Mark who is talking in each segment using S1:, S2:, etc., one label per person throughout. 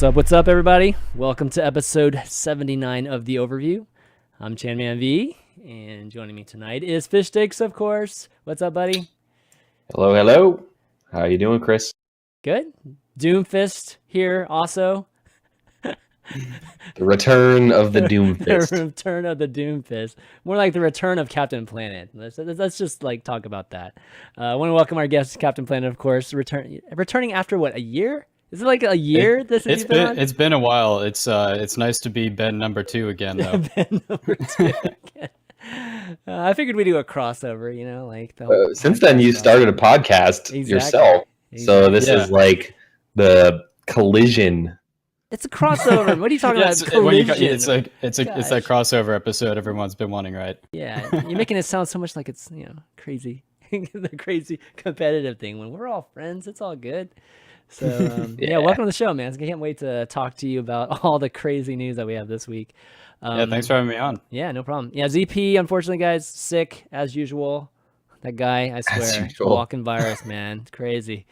S1: What's up, everybody? Welcome to episode 79 of the Overview. I'm ChanManV, and joining me tonight is Fishstix, of course. What's up, buddy?
S2: Hello, hello. How you doing, Chris?
S1: Good. Doomfist here also.
S2: The return of the Doomfist.
S1: The return of the Doomfist. More like the return of CaptainPlanet. Let's just talk about that. I want to welcome our guest, CaptainPlanet, of course. Returning after what, a year? Is it like a year?
S3: It's been a while. It's nice to be Ben number 2 again, though.
S1: Ben number 2 again. I figured we'd do a crossover, like
S2: since then you started a podcast yourself. Exactly. So this is like the collision.
S1: It's a crossover. What are you talking about? Collision.
S3: It's that crossover episode everyone's been wanting, right?
S1: Yeah, you're making it sound so much like it's crazy, the crazy competitive thing. When we're all friends, it's all good. So welcome to the show, man. I can't wait to talk to you about all the crazy news that we have this week.
S3: Thanks for having me on.
S1: Yeah, no problem. Yeah, ZP, unfortunately, guys, sick as usual. That guy, I swear, walking virus, man. It's crazy.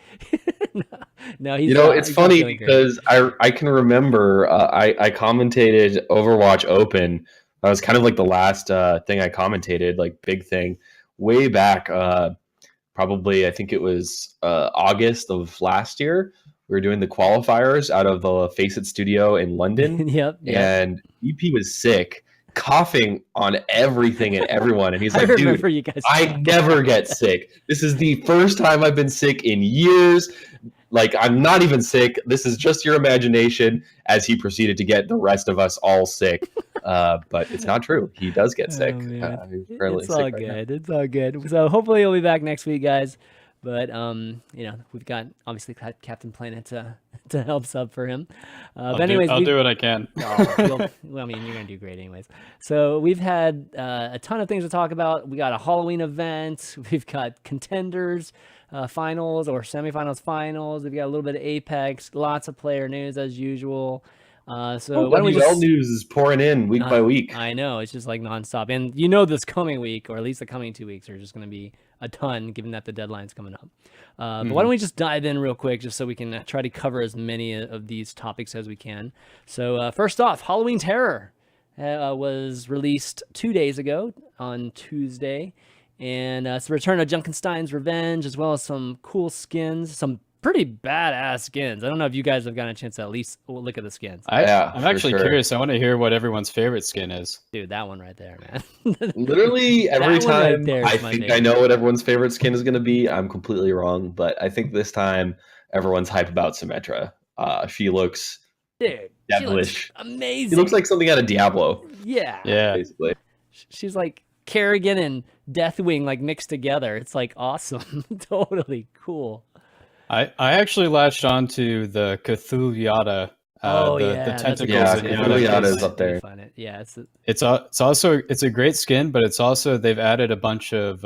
S1: No, he's
S2: it's funny because I can remember I commentated Overwatch Open. That was kind of like the last thing I commentated, like big thing, way back. Probably, I think it was August of last year. We were doing the qualifiers out of the Face It studio in London.
S1: Yep.
S2: And EP was sick, coughing on everything and everyone. And he's like, dude, I never get sick. This is the first time I've been sick in years. Like, I'm not even sick. This is just your imagination, as he proceeded to get the rest of us all sick. But it's not true. He does get sick.
S1: It's all good. It's all good. So hopefully he'll be back next week, guys. But we've got obviously CaptainPlanet to help sub for him. But anyways,
S3: I'll do what I can.
S1: You're gonna do great anyways. So we've had a ton of things to talk about. We got a Halloween event. We've got contenders. Finals or semifinals, finals. We've got a little bit of Apex, lots of player news as usual. Why don't we
S2: news is pouring in week by week.
S1: I know, it's just like nonstop. And this coming week, or at least the coming 2 weeks, are just going to be a ton, given that the deadline's coming up. But why don't we just dive in real quick, just so we can try to cover as many of these topics as we can. So first off, Halloween Terror was released 2 days ago on Tuesday. And it's the return of Junkins Revenge, as well as some cool skins, some pretty badass skins. I don't know if you guys have gotten a chance to at least look at the skins.
S3: I'm actually curious. I want to hear what everyone's favorite skin is.
S1: Dude, that one right there, man.
S2: Literally every time I think I know what everyone's favorite skin is going to be, I'm completely wrong. But I think this time everyone's hype about Symmetra. She looks devilish.
S1: She looks amazing.
S2: She looks like something out of Diablo.
S1: Yeah.
S2: Basically.
S1: She's like Kerrigan and Deathwing like mixed together. It's like awesome. Totally cool.
S3: I actually latched on to the Cthulhu the tentacles.
S2: Yeah, Cthulhu is up there.
S1: Yeah,
S3: it's a great skin, but it's also they've added a bunch of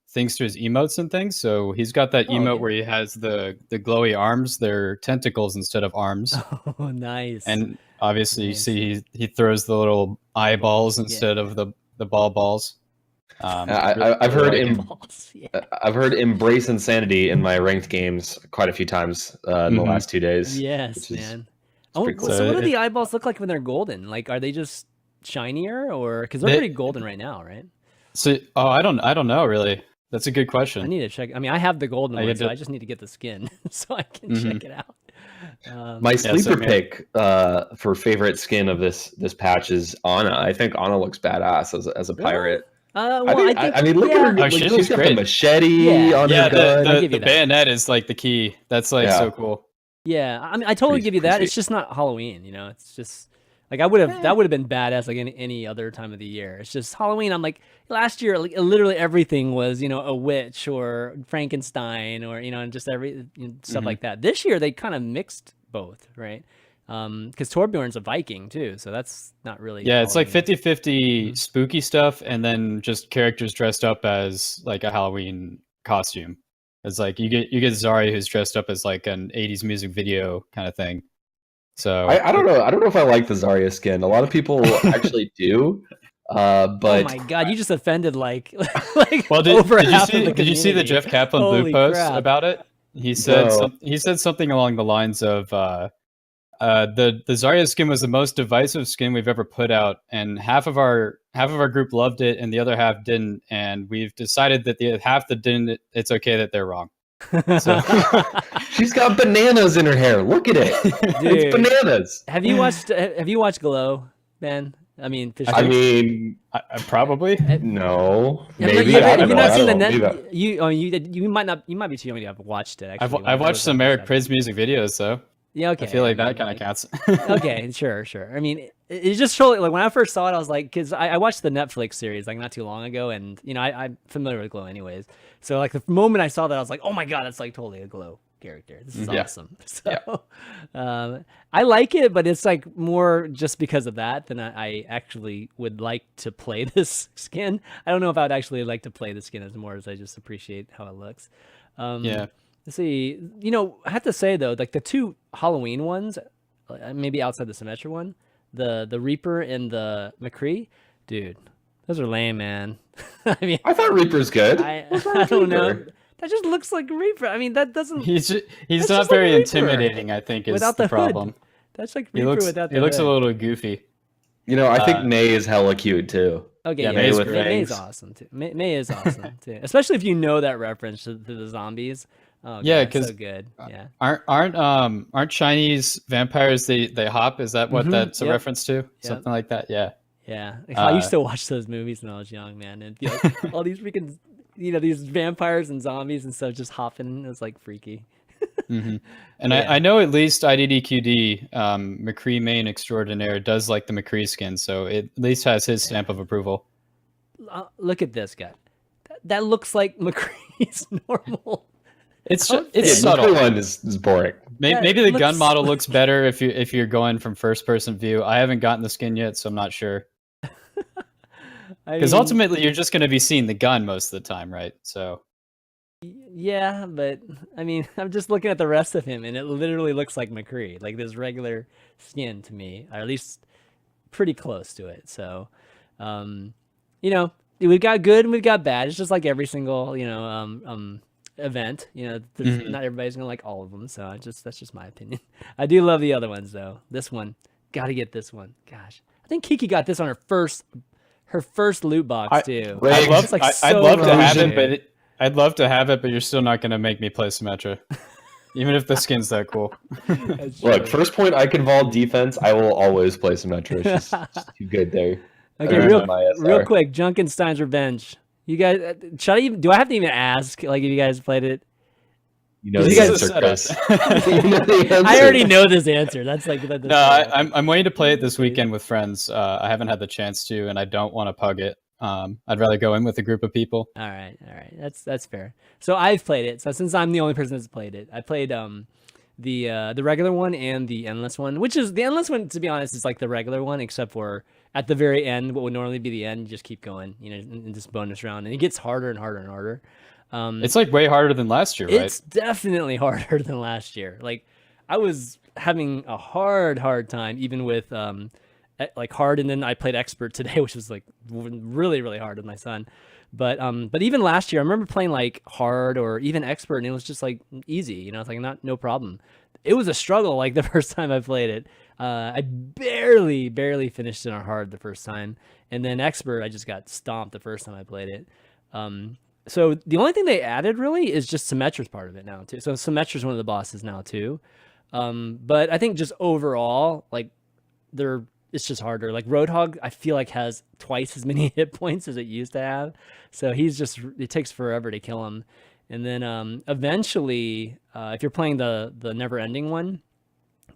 S3: things to his emotes and things. So he's got that emote where he has the glowy arms. They're tentacles instead of arms.
S1: Oh, nice.
S3: And obviously you see he throws the little eyeballs instead of the balls.
S2: I've heard Embrace Insanity in my ranked games quite a few times in the last 2 days.
S1: Yes, man. So what do the eyeballs look like when they're golden? Like, are they just shinier, or because they're pretty golden right now, right?
S3: So, I don't know really. That's a good question.
S1: I need to check. I mean, I have the golden one, so I just need to get the skin so I can check it out.
S2: My sleeper pick for favorite skin of this patch is Ana. I think Ana looks badass as a pirate. I mean, look at her. She's got the machete on her gun.
S3: The bayonet is like the key. That's like so cool.
S1: Yeah, I mean, I totally give you that. It's just not Halloween, It's just like that would have been badass like any other time of the year. It's just Halloween. I'm like, last year, like, literally everything was a witch or Frankenstein or and just stuff like that. This year they kind of mixed both, right? Because Torbjorn's a Viking too, so that's not really
S3: it's like 50-50 spooky stuff and then just characters dressed up as like a Halloween costume. It's like you get Zarya who's dressed up as like an 80s music video kind of thing. So
S2: I don't know if I like the Zarya skin. A lot of people actually do. But
S1: oh my god, you just offended like
S3: well,
S1: over half of the community.
S3: Did you see the Jeff Kaplan blue post about it? He said something along the lines of The Zarya skin was the most divisive skin we've ever put out, and half of our group loved it, and the other half didn't. And we've decided that the half that didn't, it's okay that they're wrong. So
S2: she's got bananas in her hair. Look at it, dude, it's bananas.
S1: Have you watched Glow, Ben? I mean,
S3: probably
S2: no.
S1: Maybe have you not seen the net? You might be too young to have watched it. Actually,
S3: I've watched some Eric Priz music videos, so
S1: yeah, okay.
S3: I feel like that kind of counts.
S1: Okay, sure. I mean, it just totally, like, when I first saw it, I was like, because I watched the Netflix series like not too long ago, and I'm familiar with Glow anyways. So like the moment I saw that, I was like, oh my god, it's like totally a Glow character. This is awesome. So I like it, but it's like more just because of that than I actually would like to play this skin. I don't know if I would actually like to play the skin as more as I just appreciate how it looks. Let's see. I have to say though, like the two Halloween ones, maybe outside the Symmetra one, the Reaper and the McCree, dude, those are lame, man. I mean,
S2: I thought Reaper's good.
S1: I don't know. That just looks like Reaper. I mean, that doesn't.
S3: He's not very intimidating, I think, is
S1: without
S3: the
S1: hood.
S3: Problem.
S1: That's like Reaper without the hood.
S3: He looks a little goofy.
S2: I think May is hella cute too.
S1: Okay, yeah, May's awesome too. May is awesome too, especially if you know that reference to the zombies. Oh,
S3: yeah, because
S1: so good. Yeah,
S3: aren't Chinese vampires? They hop. Is that what that's a reference to? Something like that. Yeah.
S1: Yeah, I used to watch those movies when I was young, man, and be like, all these freaking, these vampires and zombies and stuff just hopping. It was like freaky.
S3: And I know at least IDDQD, McCree main extraordinaire, does like the McCree skin, so it at least has his stamp of approval.
S1: Look at this guy. That looks like McCree's normal.
S3: It's subtle.
S2: One is boring.
S3: Maybe the gun model looks better if you're going from first person view. I haven't gotten the skin yet, so I'm not sure. Because ultimately, you're just going to be seeing the gun most of the time, right? So.
S1: Yeah, but I mean, I'm just looking at the rest of him, and it literally looks like McCree, like this regular skin to me, or at least pretty close to it. So, we've got good and we've got bad. It's just like every single, event. Not everybody's gonna like all of them, so that's just my opinion. I do love the other ones though. This one, gotta get this one. Gosh, I think Kiki got this on her first loot box too.
S3: I'd love to have it, but you're still not gonna make me play Symmetra, even if the skin's that cool.
S2: Look, first point, I can vault defense. I will always play Symmetra. It's just too good there.
S1: Okay, real quick, Junkins Revenge. You guys, do I have to even ask? Like, if you guys played it?
S2: You know the answer, Chris.
S1: I already know this answer. That's like
S3: I'm waiting to play it this weekend with friends. I haven't had the chance to, and I don't want to pug it. I'd rather go in with a group of people.
S1: All right, that's fair. So I've played it. So since I'm the only person that's played it, I played the regular one and the endless one, which is the endless one. To be honest, is like the regular one, except for at the very end, what would normally be the end, you just keep going, in this bonus round, and it gets harder and harder and harder.
S3: It's like way harder than last year, right?
S1: It's definitely harder than last year. Like, I was having a hard time, even with like hard, and then I played expert today, which was like really, really hard with my son. But even last year, I remember playing like hard or even expert, and it was just like easy, it's like no problem. It was a struggle like the first time I played it. I barely finished it on hard the first time, and then expert I just got stomped the first time I played it. So the only thing they added really is just Symmetra's part of it now too. So Symmetra's one of the bosses now too. But I think just overall, like, it's just harder. Like Roadhog, I feel like has twice as many hit points as it used to have. So it takes forever to kill him. And then eventually, if you're playing the never ending one,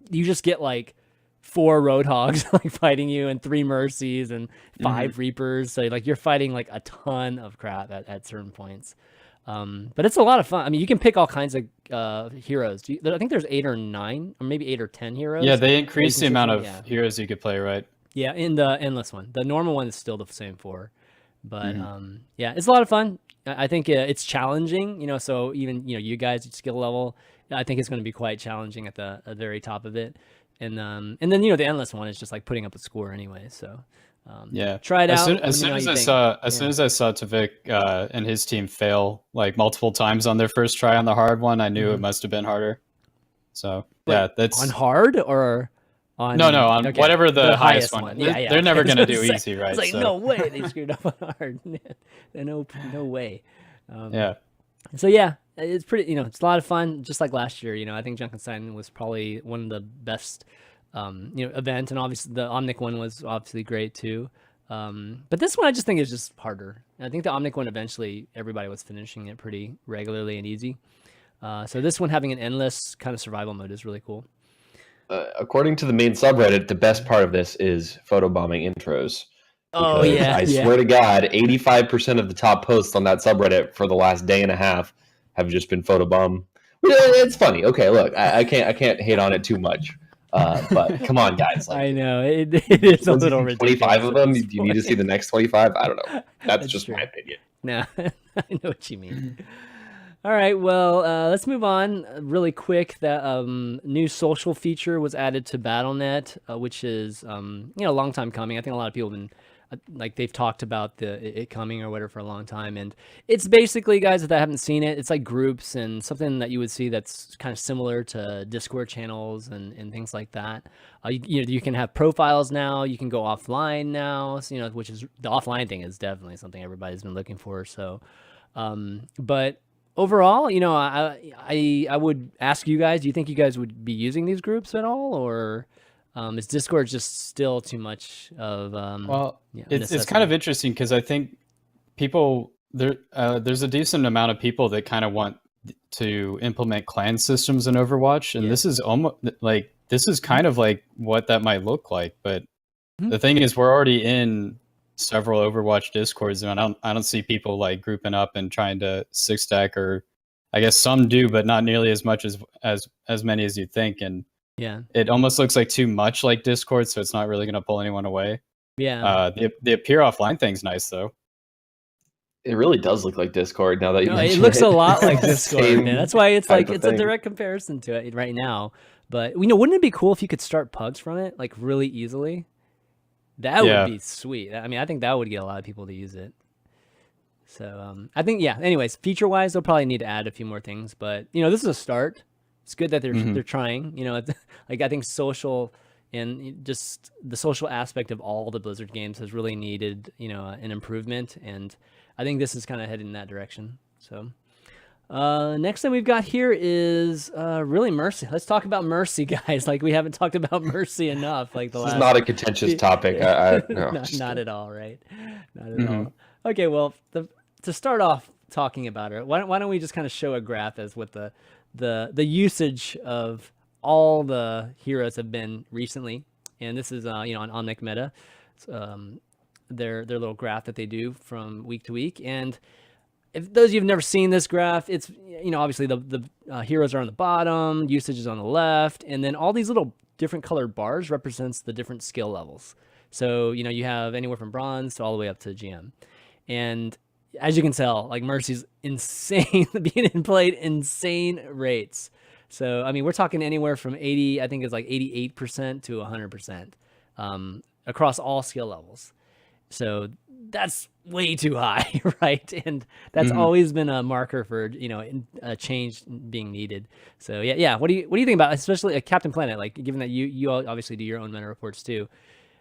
S1: you just get like 4 Roadhogs like fighting you, and 3 Mercies and 5 Reapers. So like you're fighting like a ton of crap at certain points. But it's a lot of fun. I mean, you can pick all kinds of heroes. I think there's 8 or 9, or maybe 8 or 10 heroes.
S3: Yeah, they increased the amount of heroes you could play, right?
S1: Yeah, in the endless one. The normal one is still the same 4. But yeah, it's a lot of fun. I think it's challenging, so even, you guys at skill level, I think it's going to be quite challenging at the very top of it. And then, the endless one is just like putting up a score anyway. So
S3: yeah,
S1: try it out.
S3: As soon as I saw Tavik and his team fail like multiple times on their first try on the hard one, I knew it must have been harder. So yeah, that's
S1: on hard or On
S3: on whatever the highest one.
S1: Yeah.
S3: They're never going to do easy, right?
S1: It's like, no way, they screwed up on hard. No way.
S3: Yeah.
S1: So yeah, it's pretty, it's a lot of fun, just like last year. I think Junkins was probably one of the best, event, and obviously the OmNIC one was obviously great too. But this one I just think is just harder. And I think the OmNIC one eventually everybody was finishing it pretty regularly and easy. So this one having an endless kind of survival mode is really cool.
S2: According to the main subreddit, the best part of this is photobombing intros.
S1: Oh yeah,
S2: I swear to God, 85% of the top posts on that subreddit for the last day and a half have just been photobomb. It's funny. Okay, look, I can't hate on it too much. But come on, guys.
S1: I know it is a little ridiculous.
S2: 25 of them. Do you need to see the next 25? I don't know. That's just true. My opinion.
S1: No, I know what you mean. All right, well, let's move on really quick. That new social feature was added to BattleNet, which is a long time coming. I think a lot of people have been they've talked about it coming or whatever for a long time, and it's basically, guys, if I haven't seen it, it's like groups and something that you would see that's kind of similar to Discord channels and things like that. You can have profiles now. You can go offline now. So, which is the offline thing is definitely something everybody's been looking for. So, but overall, I would ask you guys, do you think you guys would be using these groups at all, or is Discord just still too much of
S3: it's kind of interesting because I think people there's a decent amount of people that kind of want to implement clan systems in Overwatch, and this is almost like kind of like what that might look like. But the thing is, we're already in several Overwatch Discords, and I don't see people like grouping up and trying to six stack, or I guess some do, but not nearly as much as many as you'd think. And
S1: yeah,
S3: it almost looks like too much like Discord, so it's not really going to pull anyone away.
S1: Yeah.
S3: The appear offline thing's nice though.
S2: It really does look like Discord now that you mention
S1: it. Looks a lot like Discord, man. That's why it's like, it's
S2: thing.
S1: A direct comparison to it right now. But wouldn't it be cool if you could start pugs from it like really easily? That would be sweet. I mean, I think that would get a lot of people to use it. So I think, anyways, feature wise, they'll probably need to add a few more things, but this is a start. It's good that they're trying, like I think social and just the social aspect of all the Blizzard games has really needed, an improvement. And I think this is kind of headed in that direction. So next thing we've got here is really Mercy. Let's talk about Mercy, guys. Like we haven't talked about Mercy enough. Like
S2: this is not a contentious topic. No.
S1: not at all, right? Not at all. Okay, well, to start off talking about it, why don't we just kind of show a graph as what the usage of all the heroes have been recently, and this is on NonNIC Meta, their little graph that they do from week to week. And if those of you have never seen this graph, it's obviously the heroes are on the bottom, usage is on the left, and then all these little different colored bars represents the different skill levels. So you have anywhere from bronze to all the way up to GM, and as you can tell, like Mercy's insane, being played insane rates. So I mean, we're talking anywhere from 80, I think it's like 88% to 100% across all skill levels. So that's way too high, right? And that's always been a marker for a change being needed. So yeah. What do you think about, especially a CaptainPlanet? Like, given that you obviously do your own meta reports too.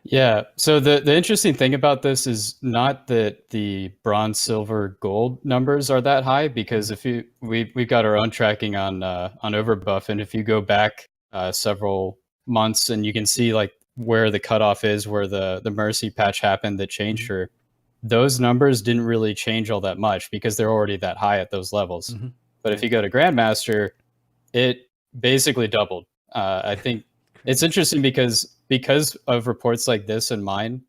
S3: Yeah. So the interesting thing about this is not that the bronze, silver, gold numbers are that high, because if we've got our own tracking on Overbuff, and if you go back several months and you can see like where the cutoff is, where the Mercy patch happened that changed her, those numbers didn't really change all that much because they're already that high at those levels. But if you go to Grandmaster, it basically doubled. I think it's interesting because of reports like this and mine,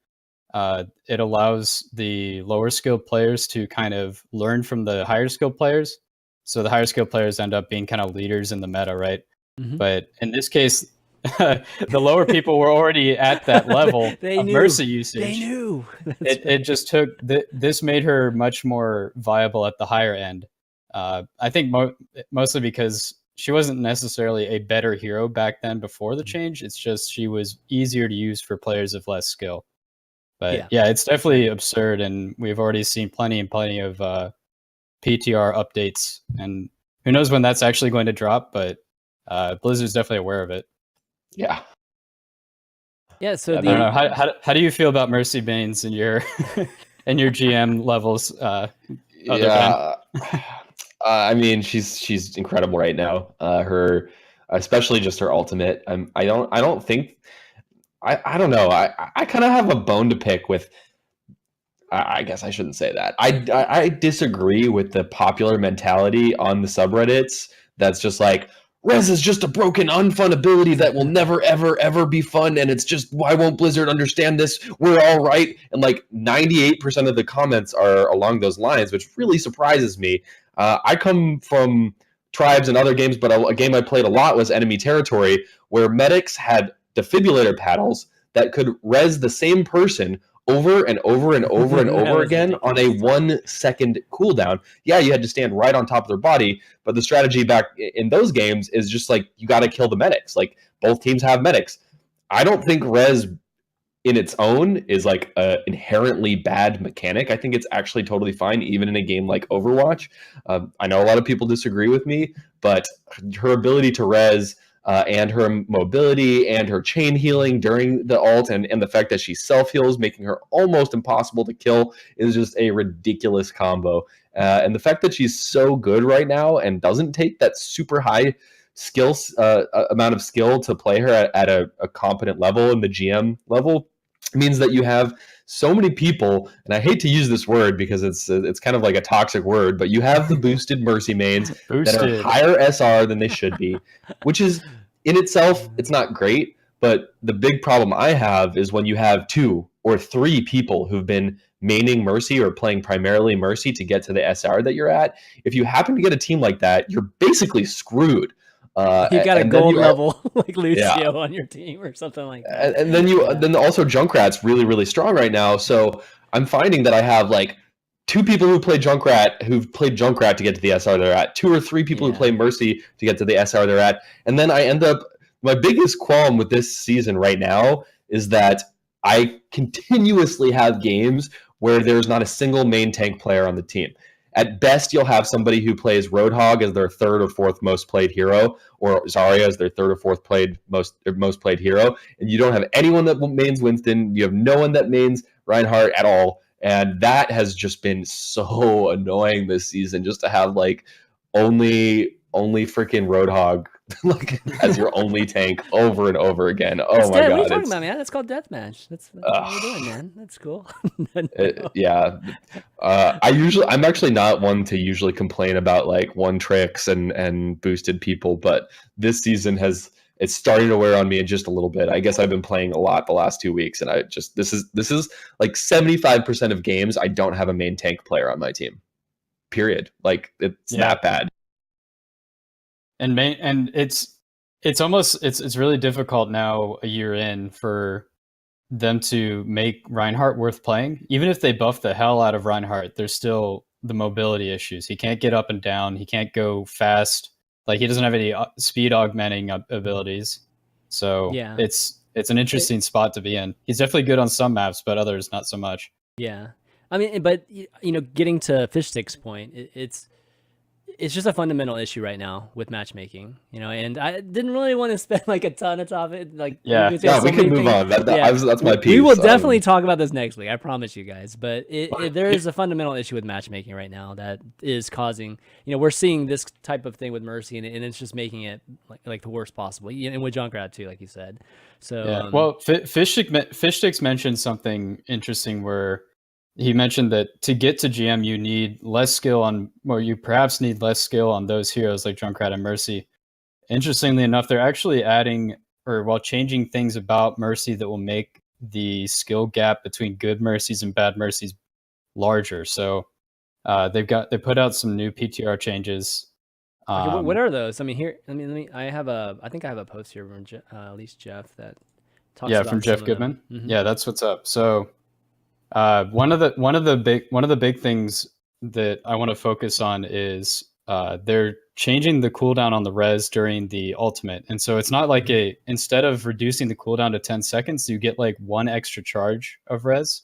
S3: it allows the lower skilled players to kind of learn from the higher skilled players. So the higher skilled players end up being kind of leaders in the meta, right? But in this case, the lower people were already at that level of Mercy usage.
S1: They knew.
S3: It just took this made her much more viable at the higher end. I think mostly because she wasn't necessarily a better hero back then before the change. It's just she was easier to use for players of less skill. But yeah, it's definitely absurd, and we've already seen plenty of PTR updates, and who knows when that's actually going to drop, but Blizzard's definitely aware of it.
S2: Yeah.
S1: Yeah. So
S3: I don't know. How do you feel about Mercy Banes in your in your GM levels?
S2: Yeah. I mean, she's incredible right now. Her, especially just her ultimate. I don't think. I don't know. I kind of have a bone to pick with. I guess I shouldn't say that. I disagree with the popular mentality on the subreddits that's just like, Res is just a broken, unfun ability that will never, ever, ever be fun, and it's just, why won't Blizzard understand this? We're all right. And like 98% of the comments are along those lines, which really surprises me. I come from Tribes and other games, but a game I played a lot was Enemy Territory, where medics had defibrillator paddles that could res the same person over and over and over and over again on a 1 second cooldown. Yeah, you had to stand right on top of their body, but the strategy back in those games is just like, you got to kill the medics. Like, both teams have medics. I don't think res in its own is like a inherently bad mechanic. I think it's actually totally fine, even in a game like Overwatch. I know a lot of people disagree with me, but her ability to res and her mobility and her chain healing during the ult and the fact that she self-heals, making her almost impossible to kill, is just a ridiculous combo. And the fact that she's so good right now and doesn't take that super high amount of skill to play her at a competent level in the GM level means that you have so many people, and I hate to use this word because it's kind of like a toxic word, but you have the boosted Mercy mains that are higher SR than they should be, which is in itself, it's not great. But the big problem I have is when you have 2 or 3 people who've been maining Mercy or playing primarily Mercy to get to the SR that you're at. If you happen to get a team like that, you're basically screwed.
S1: You got a gold level like Lucio on your team or something like that.
S2: And then also Junkrat's really, really strong right now. So I'm finding that I have like 2 people who've played Junkrat to get to the SR they're at, 2 or 3 people who play Mercy to get to the SR they're at. And then I end up, my biggest qualm with this season right now is that I continuously have games where there's not a single main tank player on the team. At best, you'll have somebody who plays Roadhog as their 3rd or 4th most played hero, or Zarya as their 3rd or 4th most played hero, and you don't have anyone that mains Winston. You have no one that mains Reinhardt at all, and that has just been so annoying this season. Just to have like only freaking Roadhog like as your only tank over and over again. Oh my god!
S1: What are you talking about, man? That's called deathmatch. That's what we're doing, man. That's cool.
S2: Yeah, I'm actually not one to usually complain about like one tricks and boosted people, but this season it's starting to wear on me just a little bit. I guess I've been playing a lot the last 2 weeks, and this is like 75% of games I don't have a main tank player on my team. Period. Like it's that bad.
S3: And it's really difficult now a year in for them to make Reinhardt worth playing. Even if they buff the hell out of Reinhardt, there's still the mobility issues. He can't get up and down. He can't go fast. Like, he doesn't have any speed augmenting abilities. So it's an interesting spot to be in. He's definitely good on some maps, but others not so much.
S1: Yeah. I mean, but getting to Fishstix' point, it's just a fundamental issue right now with matchmaking, and I didn't really want to spend like a ton of time. Like,
S2: we can move on. That's my piece.
S1: We will definitely talk about this next week. I promise you guys. But there is a fundamental issue with matchmaking right now that is causing, we're seeing this type of thing with Mercy, and it's just making it like the worst possible. And with Junkrat too, like you said. So
S3: well, Fishstix mentioned something interesting where he mentioned that to get to GM, you need less skill you perhaps need less skill on those heroes like Junkrat and Mercy. Interestingly enough, they're actually changing things about Mercy that will make the skill gap between good Mercies and bad Mercies larger. So they put out some new PTR changes.
S1: Okay, what are those? I mean, I think I have a post here from at least Jeff that talks about
S3: from Jeff Goodman. Mm-hmm. Yeah, that's what's up. So one of the big things that I want to focus on is they're changing the cooldown on the res during the ultimate. And so it's not like instead of reducing the cooldown to 10 seconds, you get like 1 extra charge of res.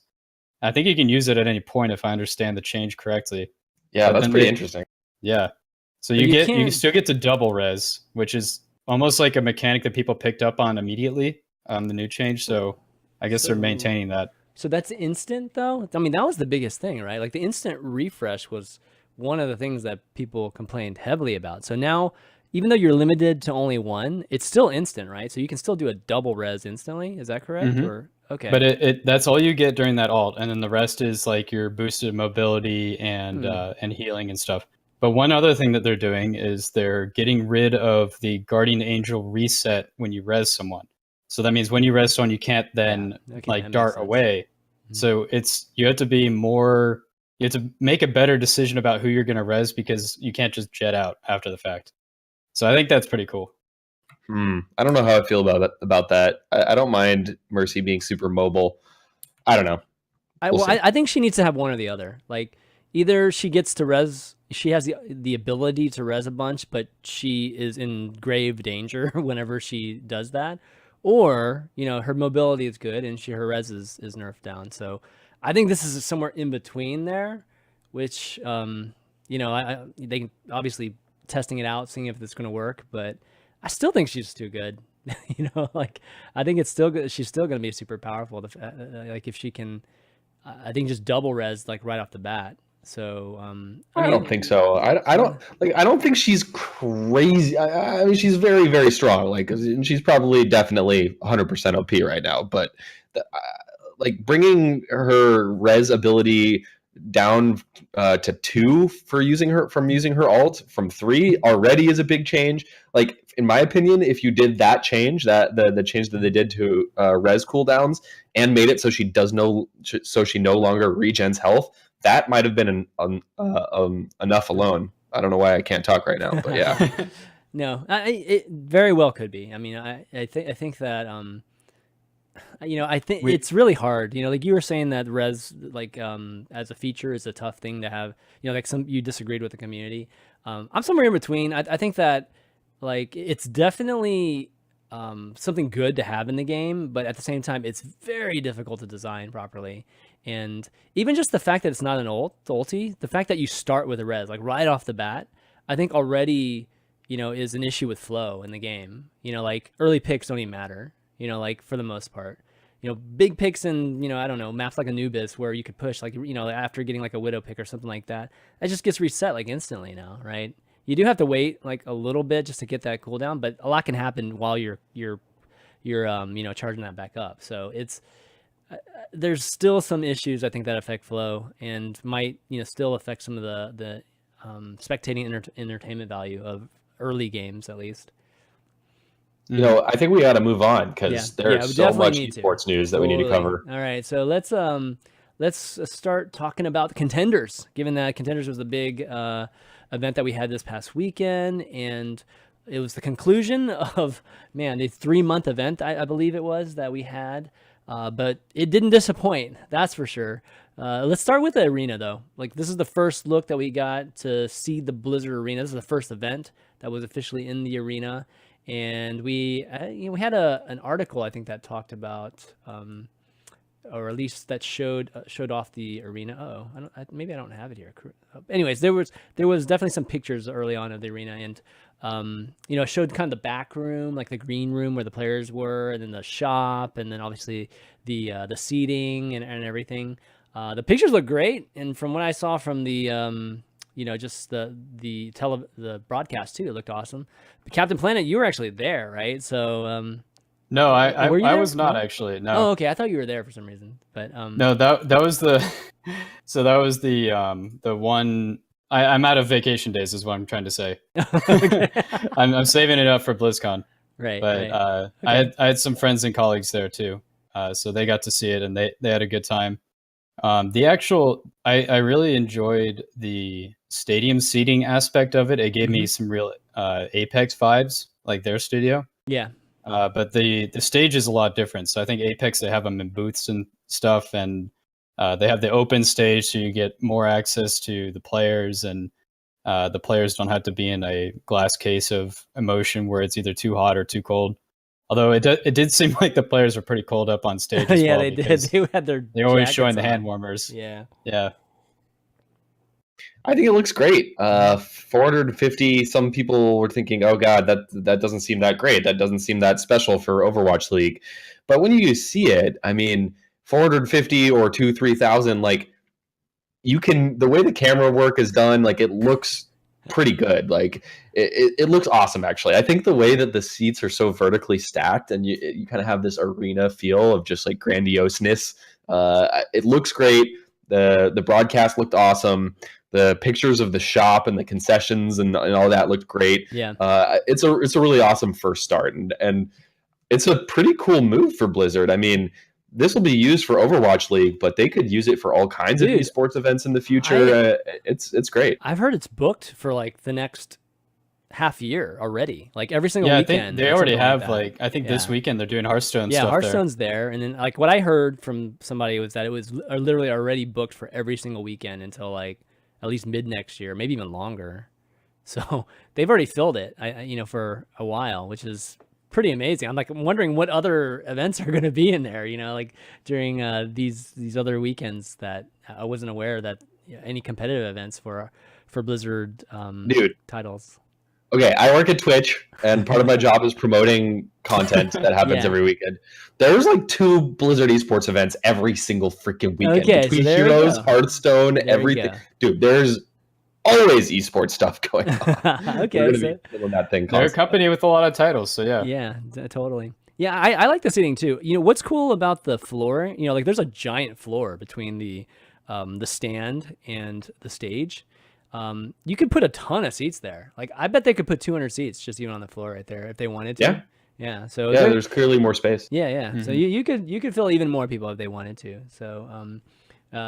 S3: I think you can use it at any point if I understand the change correctly.
S2: Yeah, that's pretty interesting.
S3: Yeah. So you can still get to double res, which is almost like a mechanic that people picked up on immediately on the new change. So I guess they're maintaining that.
S1: So that's instant though. I mean, that was the biggest thing, right? Like the instant refresh was one of the things that people complained heavily about. So now, even though you're limited to only one, it's still instant, right? So you can still do a double res instantly. Is that correct? Or okay.
S3: But that's all you get during that ult, and then the rest is like your boosted mobility and healing and stuff. But one other thing that they're doing is they're getting rid of the Guardian Angel reset when you res someone. So that means when you res someone, you can't then dart away. So you have to be more. You have to make a better decision about who you're going to res because you can't just jet out after the fact. So I think that's pretty cool.
S2: I don't know how I feel about that. I don't mind Mercy being super mobile. I don't know.
S1: I think she needs to have one or the other. Like either she gets to res, she has the ability to res a bunch, but she is in grave danger whenever she does that. Or, her mobility is good and her res is nerfed down. So I think this is somewhere in between there, which, they can obviously testing it out, seeing if it's going to work, but I still think she's too good. I think it's still good. She's still going to be super powerful. Like if she can, I think just double res like right off the bat. So
S2: I don't think so. I don't think she's crazy. I mean, she's very, very strong. Like, and she's probably definitely 100% OP right now. But bringing her res ability down to 2 from using her ult from 3 already is a big change. Like in my opinion, if you did that change, that the change that they did to res cooldowns and made it so she no longer regens health, that might have been enough alone. I don't know why I can't talk right now, but yeah.
S1: No, it very well could be. I mean, I think that I think it's really hard. Like you were saying that res as a feature is a tough thing to have. Like you disagreed with the community. I'm somewhere in between. I think that it's definitely something good to have in the game, but at the same time, it's very difficult to design properly. And even just the fact that it's not an ulti, the fact that you start with a res like right off the bat, I think already is an issue with flow in the game. Like early picks don't even matter. For the most part, big picks in, I don't know, maps like Anubis where you could push after getting like a Widow pick or something like that, it just gets reset like instantly now, right? You do have to wait like a little bit just to get that cooldown, but a lot can happen while you're charging that back up. So it's, there's still some issues I think that affect flow and might, still affect some of the spectating entertainment value of early games at least.
S2: I think we got to move on because there's so much esports news that we need to cover.
S1: All right, so let's start talking about the Contenders. Given that Contenders was the big event that we had this past weekend, and it was the conclusion of the 3-month event I believe it was that we had, but it didn't disappoint. That's for sure. Let's start with the arena though. Like this is the first look that we got to see the Blizzard arena. This is the first event that was officially in the arena. And we had an article I think that talked about, or at least that showed off the arena. Maybe I don't have it here. Anyways, there was definitely some pictures early on of the arena, and it showed kind of the back room, like the green room where the players were, and then the shop, and then obviously the seating and everything. The pictures look great, and from what I saw from the just the broadcast too, it looked awesome. But CaptainPlanet, you were actually there, right? So
S3: no, I was not actually. No.
S1: Oh, okay. I thought you were there for some reason, but
S3: no, that was the so that was the one. I'm out of vacation days, is what I'm trying to say. I'm saving it up for BlizzCon.
S1: Right.
S3: But
S1: right.
S3: Okay. I had some friends and colleagues there too, so they got to see it and they had a good time. I really enjoyed the stadium seating aspect of it. It gave me some real Apex vibes, like their studio.
S1: Yeah.
S3: But the stage is a lot different. So I think Apex, they have them in booths and stuff, and they have the open stage, so you get more access to the players, and the players don't have to be in a glass case of emotion where it's either too hot or too cold. Although it did seem like the players were pretty cold up on stage as
S1: yeah,
S3: well.
S1: They did. They had their
S3: They're always showing the
S1: on.
S3: hand warmers.
S1: Yeah.
S3: Yeah.
S2: I think it looks great. 450. Some people were thinking, "Oh God, that doesn't seem that great. That doesn't seem that special for Overwatch League." But when you see it, I mean, 450 or 2-3,000, like you can, the way the camera work is done, like it looks pretty good. Like it looks awesome. Actually, I think the way that the seats are so vertically stacked and you kind of have this arena feel of just like grandioseness. It looks great. The broadcast looked awesome. The pictures of the shop and the concessions and all that looked great.
S1: Yeah.
S2: It's a really awesome first start, and it's a pretty cool move for Blizzard. I mean, this will be used for Overwatch League, but they could use it for all kinds of esports events in the future. It's great.
S1: I've heard it's booked for like the next half year already, like every single weekend.
S3: I think they already have like I think this weekend they're doing Hearthstone stuff.
S1: Hearthstone's there. And then like what I heard from somebody was that it was literally already booked for every single weekend until like at least mid next year, maybe even longer. So they've already filled it, for a while, which is pretty amazing. I'm wondering what other events are going to be in there, like during these other weekends that I wasn't aware that any competitive events for Blizzard titles.
S2: Okay, I work at Twitch, and part of my job is promoting content that happens every weekend. There's like 2 Blizzard esports events every single freaking weekend.
S1: Okay,
S2: Between
S1: so
S2: Heroes, Hearthstone, everything. Dude, there's always esports stuff going on.
S1: Okay, so
S2: that thing
S3: they're a company with a lot of titles, so yeah.
S1: Yeah, totally. Yeah, I like the seating too. What's cool about the floor? Like there's a giant floor between the stand and the stage. You could put a ton of seats there. Like I bet they could put 200 seats just even on the floor right there if they wanted to. Yeah. So
S2: there's clearly more space.
S1: Yeah. Mm-hmm. So you could fill even more people if they wanted to. So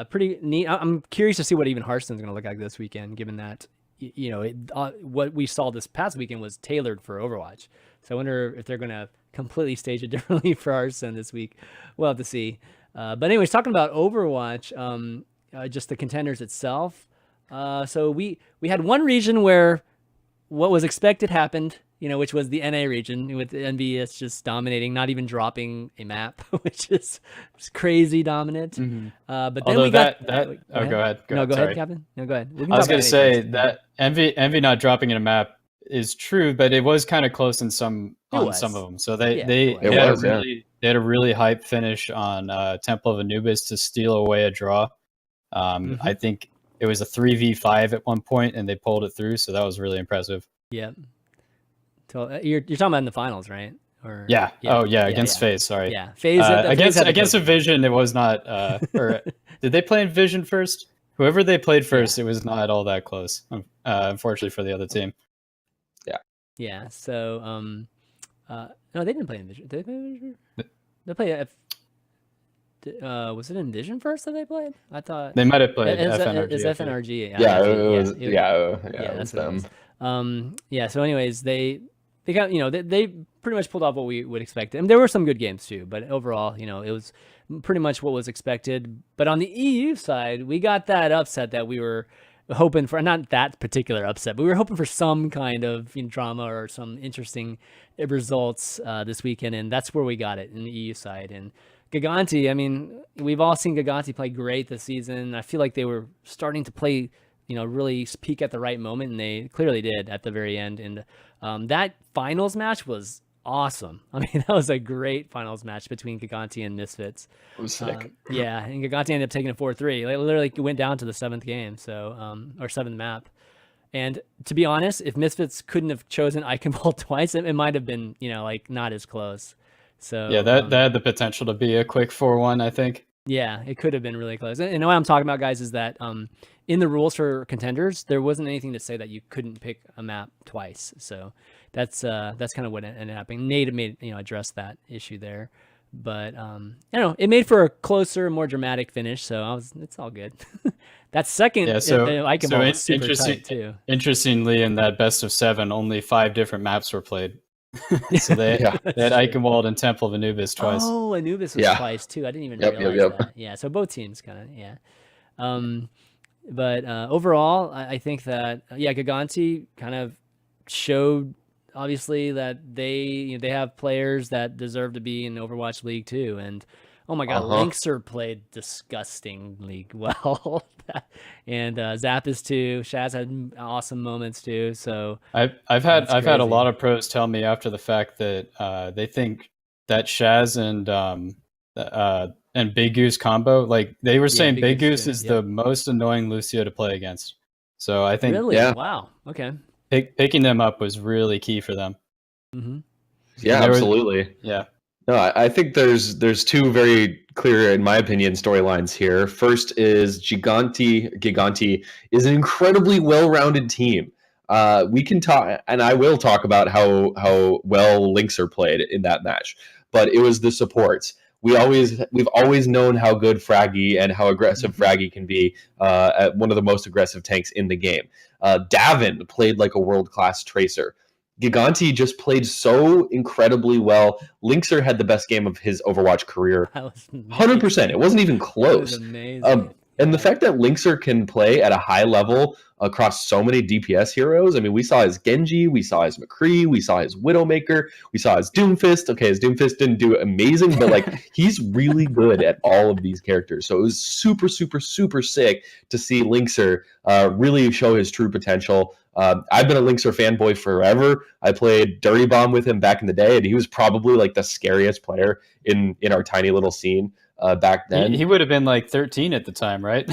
S1: pretty neat. I'm curious to see what even Hearthstone's going to look like this weekend, given that what we saw this past weekend was tailored for Overwatch. So I wonder if they're going to completely stage it differently for Hearthstone this week. We'll have to see. But anyways, talking about Overwatch, just the contenders itself. So we had one region where what was expected happened, which was the NA region with NVS just dominating, not even dropping a map, which is crazy dominant. Mm-hmm. But then
S3: although
S1: we got
S3: go ahead.
S1: Go ahead, Captain. No, go ahead.
S3: I was going to say that Envy not dropping in a map is true, but it was kind of close in some of them. So they had a really hype finish on Temple of Anubis to steal away a draw. I think it was a 3v5 at one point, and they pulled it through, so that was really impressive.
S1: Yeah. So you're talking about in the finals, right? Or
S3: against FaZe. Sorry.
S1: Yeah, FaZe
S3: against a Vision. It was not. Or did they play in Vision first? Whoever they played first, it was not all that close. Unfortunately for the other team.
S2: Yeah.
S1: Yeah. So no, they didn't play in Vision. Did they play in Vision? They played. Was it in Vision first that they played? I thought
S3: they might have played FNRG.
S1: It's FNRG.
S2: That's them.
S1: So anyways, they got they pretty much pulled off what we would expect. And there were some good games too, but overall, it was pretty much what was expected. But on the EU side, we got that upset that we were hoping for. Not that particular upset, but we were hoping for some kind of drama or some interesting results this weekend, and that's where we got it in the EU side. And Giganttic, I mean, we've all seen Giganttic play great this season. I feel like they were starting to play, really peak at the right moment, and they clearly did at the very end. And that finals match was awesome. I mean, that was a great finals match between Giganttic and Misfits.
S2: It was sick.
S1: And Giganttic ended up taking it 4-3. It literally went down to the 7th game, or 7th map. And to be honest, if Misfits couldn't have chosen Eichenwald twice, it might have been, not as close. So
S3: yeah, that had the potential to be a quick 4-1, I think.
S1: Yeah, it could have been really close. And what I'm talking about, guys, is that in the rules for contenders, there wasn't anything to say that you couldn't pick a map twice. So that's kind of what ended up happening. Nate made address that issue there, but it made for a closer, more dramatic finish. So it's all good. That second, was super tight too.
S3: Interestingly, in that best of 7, only 5 different maps were played. So they had Eichenwald and Temple of Anubis twice.
S1: Oh, Anubis was twice too. I didn't even realize that. Yeah, so both teams kind of, but overall, I think that Giganttic kind of showed obviously that they have players that deserve to be in Overwatch League too, and Oh my god, Linkser played disgustingly well, and Zappis too. Shaz had awesome moments too. So
S3: I've had a lot of pros tell me after the fact that they think that Shaz and Big Goose combo, like they were saying, Big Goose is the most annoying Lucio to play against. So I think
S1: wow, okay,
S3: picking them up was really key for them.
S1: Mm-hmm.
S2: Yeah, absolutely. No, I think there's two very clear, in my opinion, storylines here. First is Giganttic is an incredibly well-rounded team. We can talk, and I will talk about how well Linkser played in that match, but it was the supports. We've always known how good Fraggy and how aggressive Fraggy can be, at one of the most aggressive tanks in the game. Davin played like a world-class tracer. Giganttic just played so incredibly well. Linkser had the best game of his Overwatch career. 100%. It wasn't even close.
S1: That was amazing.
S2: And the fact that Linkser can play at a high level across so many DPS heroes. I mean, we saw his Genji, we saw his McCree, we saw his Widowmaker, we saw his Doomfist. Okay, his Doomfist didn't do amazing, but like he's really good at all of these characters. So it was super, super, super sick to see Linkser really show his true potential. I've been a Linkser fanboy forever. I played Dirty Bomb with him back in the day, and he was probably like the scariest player in our tiny little scene. Back then,
S3: he would have been like 13 at the time, right?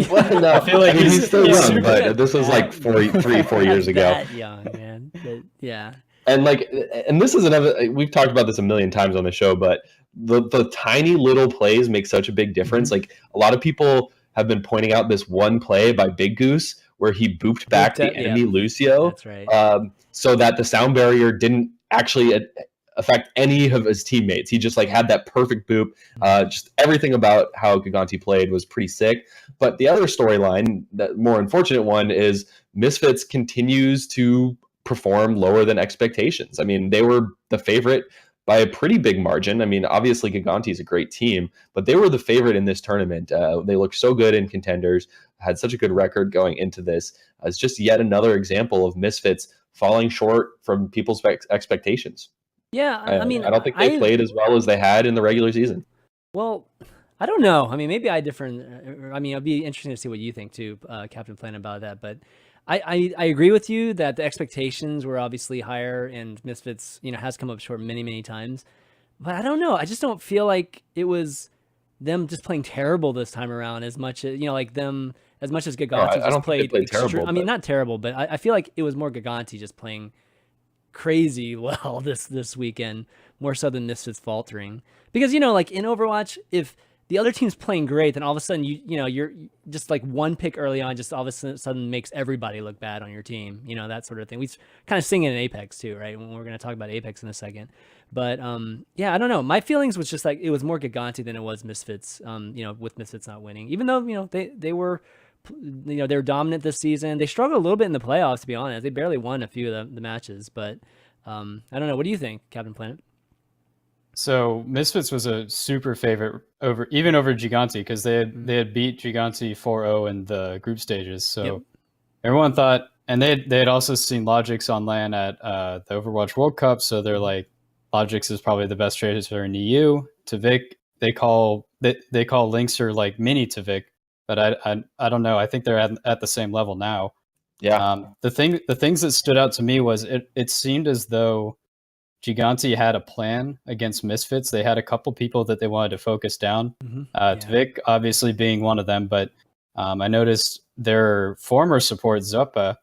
S2: Well, no, I feel like he's still young, but this was like 4 years ago.
S1: That young, man. Yeah.
S2: And this is another. We've talked about this a million times on the show, but the tiny little plays make such a big difference. Like a lot of people have been pointing out this one play by Big Goose where he booped back the enemy Lucio.
S1: That's right.
S2: So that the sound barrier didn't actually affect any of his teammates. He just like had that perfect boop. Just everything about how Giganttic played was pretty sick. But the other storyline, the more unfortunate one, is Misfits continues to perform lower than expectations. I mean, they were the favorite by a pretty big margin. I mean, obviously Giganttic is a great team, but they were the favorite in this tournament. They looked so good in contenders, had such a good record going into this. It's just yet another example of Misfits falling short from people's expectations.
S1: Yeah, I mean,
S2: I don't think they played as well as they had in the regular season.
S1: Well, I don't know. I mean, maybe I differ. I mean, it'll be interesting to see what you think too, CaptainPlanet, about that. But I agree with you that the expectations were obviously higher, and Misfits, has come up short many, many times. But I don't know. I just don't feel like it was them just playing terrible this time around as much as as much as Giganttic just played
S2: terrible.
S1: I mean, not terrible, but I feel like it was more Giganttic just playing crazy well this weekend, more so than Misfits faltering. Because like in Overwatch, if the other team's playing great, then all of a sudden you're just like one pick early on just all of a sudden makes everybody look bad on your team, that sort of thing. We kind of sing it in Apex too, right? When we're going to talk about Apex in a second. But yeah, I don't know, my feelings was just like it was more Giganttic than it was Misfits, with Misfits not winning, even though they were they were dominant this season. They struggled a little bit in the playoffs, to be honest. They barely won a few of the matches, but I don't know. What do you think, CaptainPlanet?
S3: So Misfits was a super favorite over Giganttic because they had beat Giganttic 4-0 in the group stages. So everyone thought, and they had also seen Logix on LAN at the Overwatch World Cup. So they're like, Logix is probably the best tracer in EU. Tvik, they call Linkser like mini Tvik. But I don't know. I think they're at the same level now.
S2: Yeah.
S3: The things that stood out to me was it seemed as though Giganttic had a plan against Misfits. They had a couple people that they wanted to focus down. Tvik obviously being one of them, but I noticed their former support Zuppa,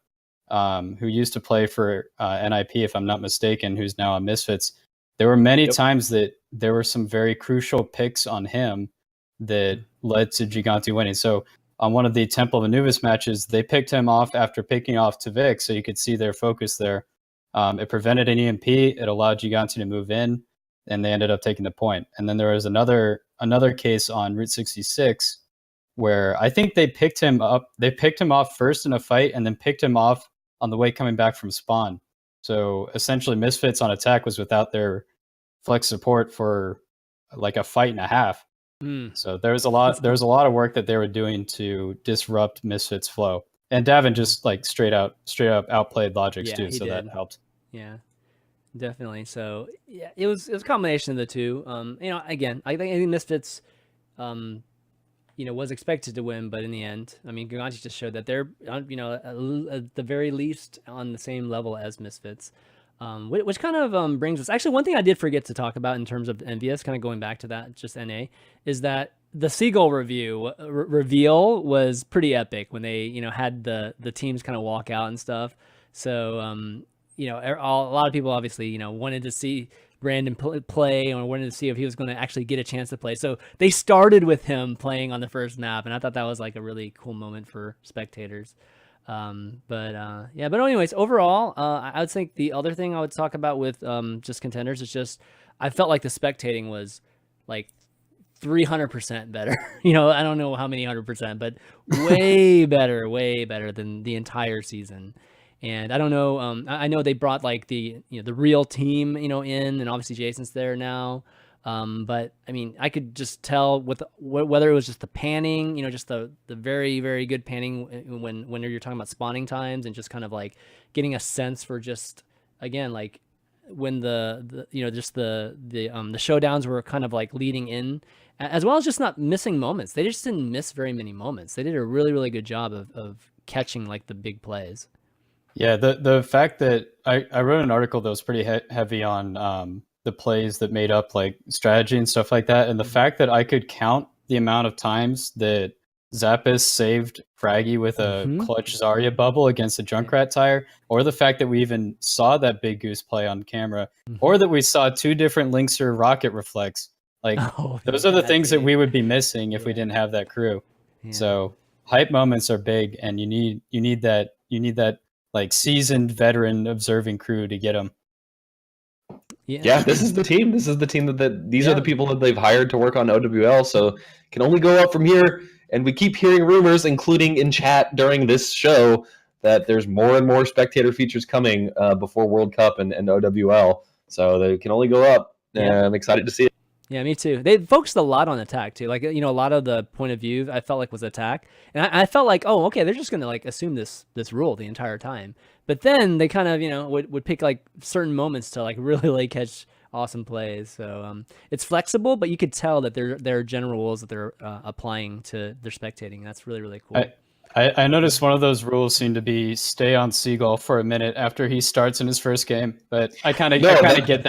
S3: who used to play for NIP, if I'm not mistaken, who's now on Misfits. There were many times that there were some very crucial picks on him that led to Giganttic winning. So on one of the Temple of Anubis matches, they picked him off after picking off Tvik, so you could see their focus there. It prevented an EMP. It allowed Giganttic to move in, and they ended up taking the point. And then there was another case on Route 66 where I think they picked him up. They picked him off first in a fight, and then picked him off on the way coming back from spawn. So essentially, Misfits on attack was without their flex support for like a fight and a half. So there was a lot of work that they were doing to disrupt Misfits' flow. And Davin just like straight up outplayed Logix too, so that helped.
S1: Yeah. definitely. So yeah, it was a combination of the two. Again, I think Misfits, was expected to win, but in the end, I mean, Giganttic just showed that they're, at the very least on the same level as Misfits. Which kind of brings us. Actually, one thing I did forget to talk about in terms of Envious, kind of going back to that, just NA, is that the Seagull reveal was pretty epic when they, had the teams kind of walk out and stuff. So, a lot of people obviously, wanted to see Brandon play, or wanted to see if he was going to actually get a chance to play. So they started with him playing on the first map, and I thought that was like a really cool moment for spectators. But anyways, overall, I would think the other thing I would talk about with just contenders is just I felt like the spectating was like 300% better. I don't know how many 100%, but way better than the entire season. And I don't know, I know they brought like the real team, in, and obviously Jason's there now. But I mean, I could just tell with whether it was just the panning, just the very, very good panning when you're talking about spawning times, and just kind of like getting a sense for just, again, like when the showdowns were kind of like leading in, as well as just not missing moments. They just didn't miss very many moments. They did a really, really good job of catching like the big plays.
S3: Yeah, the fact that I wrote an article that was pretty heavy on the plays that made up like strategy and stuff like that, and the fact that I could count the amount of times that Zappis saved Fraggy with a clutch Zarya bubble against a Junkrat tire, or the fact that we even saw that Big Goose play on camera, or that we saw 2 different Linkser rocket reflex. Like those are the things that we would be missing if we didn't have that crew. Yeah. So hype moments are big, and you need that like seasoned veteran observing crew to get them.
S2: Yeah, this is the team. This is the team these are the people that they've hired to work on OWL. So can only go up from here. And we keep hearing rumors, including in chat during this show, that there's more and more spectator features coming before World Cup and OWL. So they can only go up. And I'm excited to see it.
S1: Yeah, me too. They focused a lot on attack too. Like, a lot of the point of view I felt like was attack. And I felt like, oh, okay, they're just going to like assume this rule the entire time. But then they kind of, would pick like certain moments to like really catch awesome plays. So it's flexible, but you could tell that there are general rules that they're applying to their spectating. That's really, really cool.
S3: I noticed one of those rules seemed to be stay on Seagull for a minute after he starts in his first game, but I kind of get that. I kind of get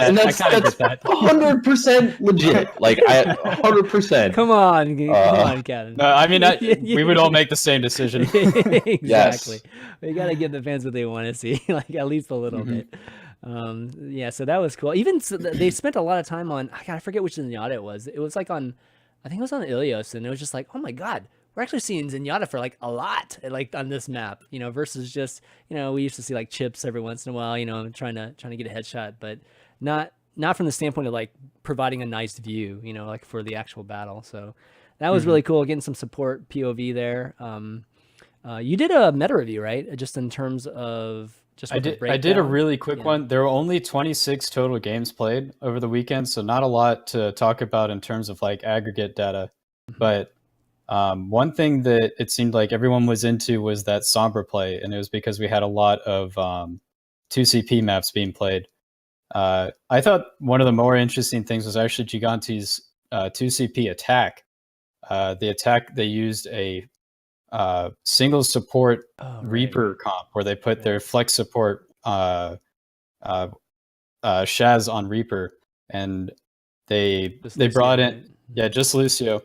S3: that.
S2: 100% legit. Like 100%.
S1: Come on, Kevin.
S3: No, I mean, we would all make the same decision.
S1: Exactly.
S2: Yes.
S1: We got to give the fans what they want to see, like at least a little bit. So that was cool. Even they spent a lot of time on, I forget which Zenyatta it was. It was like I think it was on Ilios, and it was just like, oh my God. We're actually seeing Zenyatta for like a lot, like on this map, versus just, we used to see like chips every once in a while, trying to get a headshot, but not from the standpoint of like providing a nice view, like for the actual battle. So that was really cool, getting some support POV there. You did a meta review, right? Just in terms of just
S3: I did a really quick one. There were only 26 total games played over the weekend, so not a lot to talk about in terms of like aggregate data, but one thing that it seemed like everyone was into was that Sombra play, and it was because we had a lot of 2CP maps being played. I thought one of the more interesting things was actually Gigant's 2CP attack. The attack, they used a single support Reaper comp where they put their flex support Shaz on Reaper, and they brought in just Lucio.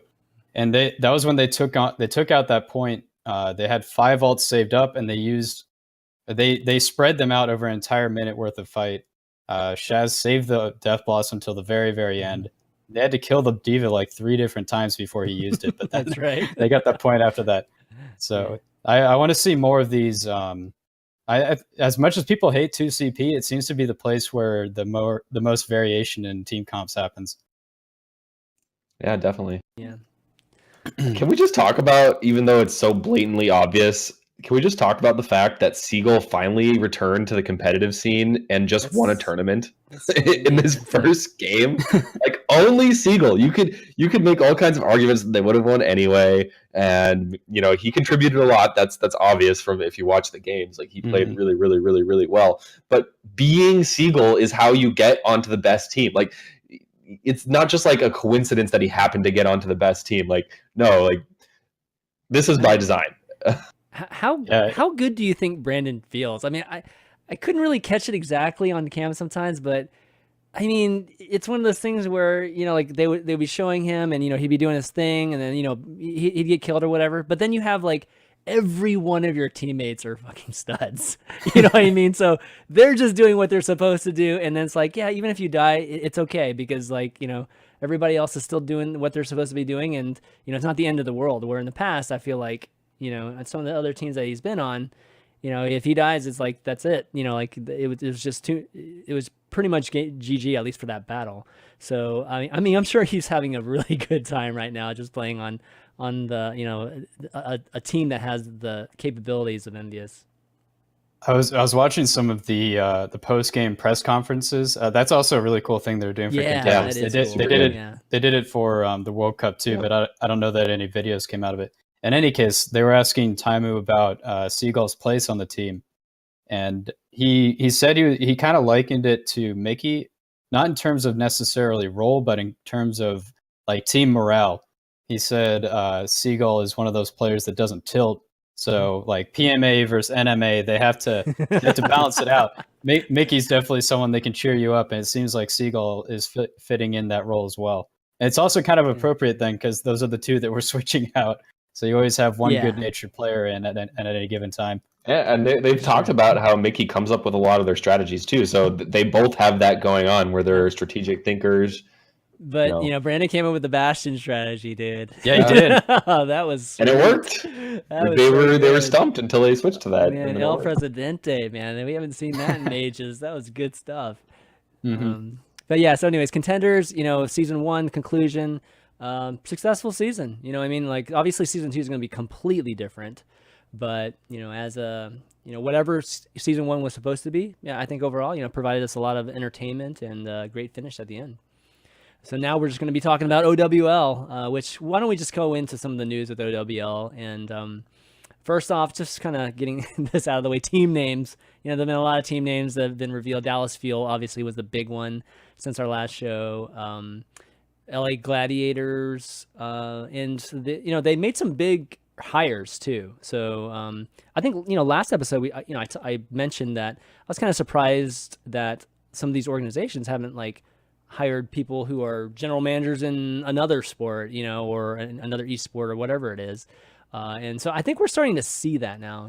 S3: And that was when they took out that point. They had 5 ults saved up, and they spread them out over an entire minute worth of fight. Shaz saved the Death Blossom until the very, very end. They had to kill the D.Va like 3 different times before he used it, but
S1: that's right.
S3: They got that point after that. So I want to see more of these. As much as people hate 2CP, it seems to be the place where the most variation in team comps happens.
S2: Yeah, definitely.
S1: Yeah.
S2: Can we just talk about, even though it's so blatantly obvious, can we just talk about the fact that Seagull finally returned to the competitive scene and just won a tournament in this first game? Like, only Seagull. You could make all kinds of arguments that they would have won anyway, and he contributed a lot. That's obvious from if you watch the games. Like he played really, really, really, really well. But being Seagull is how you get onto the best team. Like it's not just like a coincidence that he happened to get onto the best team. Like no, like this is by design.
S1: How good do you think Brandon feels? I mean, I couldn't really catch it exactly on cam sometimes, but I mean, it's one of those things where, like they'd be showing him and, he'd be doing his thing and then, he'd get killed or whatever. But then you have like every one of your teammates are fucking studs. You know what I mean? So they're just doing what they're supposed to do. And then it's like, yeah, even if you die, it's okay because like, everybody else is still doing what they're supposed to be doing. And, it's not the end of the world. Where in the past, I feel like, at some of the other teams that he's been on, if he dies, it's like, that's it. Like it was just it was pretty much GG, at least for that battle. So, I mean, I'm sure he's having a really good time right now, just playing on the, a team that has the capabilities of Envious.
S3: I was watching some of the post-game press conferences. That's also a really cool thing they're doing for Contenders. They did it for the World Cup too, but I don't know that any videos came out of it. In any case, they were asking Taimu about Seagull's place on the team, and he said he kind of likened it to Mickey, not in terms of necessarily role, but in terms of like team morale. He said Seagull is one of those players that doesn't tilt. So like PMA versus NMA, they have to balance it out. Mickey's definitely someone that can cheer you up, and it seems like Seagull is fitting in that role as well. And it's also kind of appropriate then because those are the two that we're switching out. So you always have one good-natured player in at any given time.
S2: Yeah, and they've talked about how Mickey comes up with a lot of their strategies too. So they both have that going on where they're strategic thinkers.
S1: But Brandon came up with the Bastion strategy, dude.
S3: Yeah, he did.
S1: That was sweet.
S2: And it worked. They were stumped until they switched to that.
S1: Man, El Presidente, man. We haven't seen that in ages. That was good stuff. But yeah, so anyways, Contenders, season 1 conclusion. Successful season. I mean, like obviously season 2 is going to be completely different, but as whatever season 1 was supposed to be, I think overall provided us a lot of entertainment and a great finish at the end. So now we're just going to be talking about OWL, which why don't we just go into some of the news with OWL. And first off, just kind of getting this out of the way, team names. There have been a lot of team names that have been revealed. Dallas Fuel obviously was the big one since our last show. LA Gladiators, and they made some big hires too. So I think last episode I mentioned that I was kind of surprised that some of these organizations haven't like hired people who are general managers in another sport, or another esport or whatever it is. And so I think we're starting to see that now.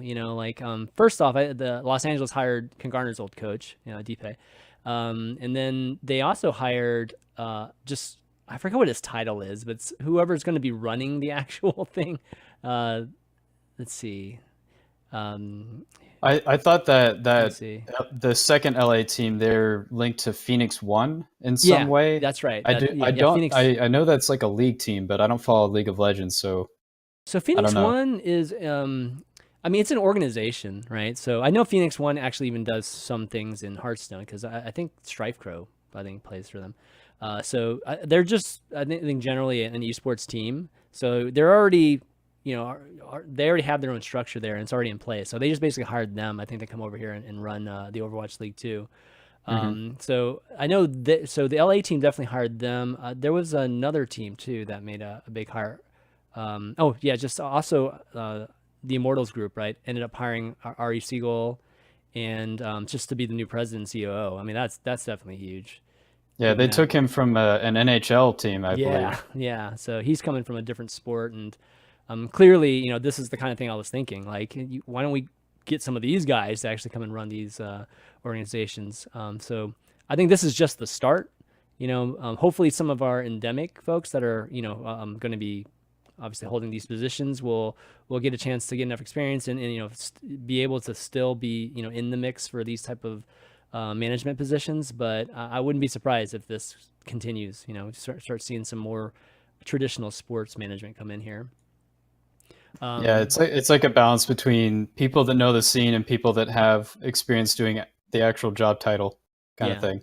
S1: First off, the Los Angeles hired Ken Garner's old coach, Deepe, and then they also hired I forget what his title is, but it's whoever's going to be running the actual thing. Let's see.
S3: I thought that the second LA team, they're linked to Phoenix One in some way.
S1: That's right.
S3: I know that's like a league team, but I don't follow League of Legends, so
S1: Phoenix One is I mean, it's an organization, right? So I know Phoenix One actually even does some things in Hearthstone because I think Strife Crow plays for them. So they're just, I think generally an esports team. So they're already, they already have their own structure there and it's already in place. So they just basically hired them. I think they come over here and run the Overwatch League too. So I know that, so the LA team definitely hired them. There was another team too that made a big hire. Just also the Immortals group, right? Ended up hiring Ari Siegel and just to be the new president and COO. I mean, that's definitely huge.
S3: Yeah, they took him from an NHL team, I believe.
S1: Yeah. So he's coming from a different sport, and clearly, this is the kind of thing I was thinking. Like, why don't we get some of these guys to actually come and run these organizations? So I think this is just the start. Hopefully, some of our endemic folks that are, going to be obviously holding these positions will get a chance to get enough experience and be able to still be in the mix for these type of management positions. But I wouldn't be surprised if this continues. Start seeing some more traditional sports management come in here.
S3: It's like a balance between people that know the scene and people that have experience doing the actual job title kind of thing.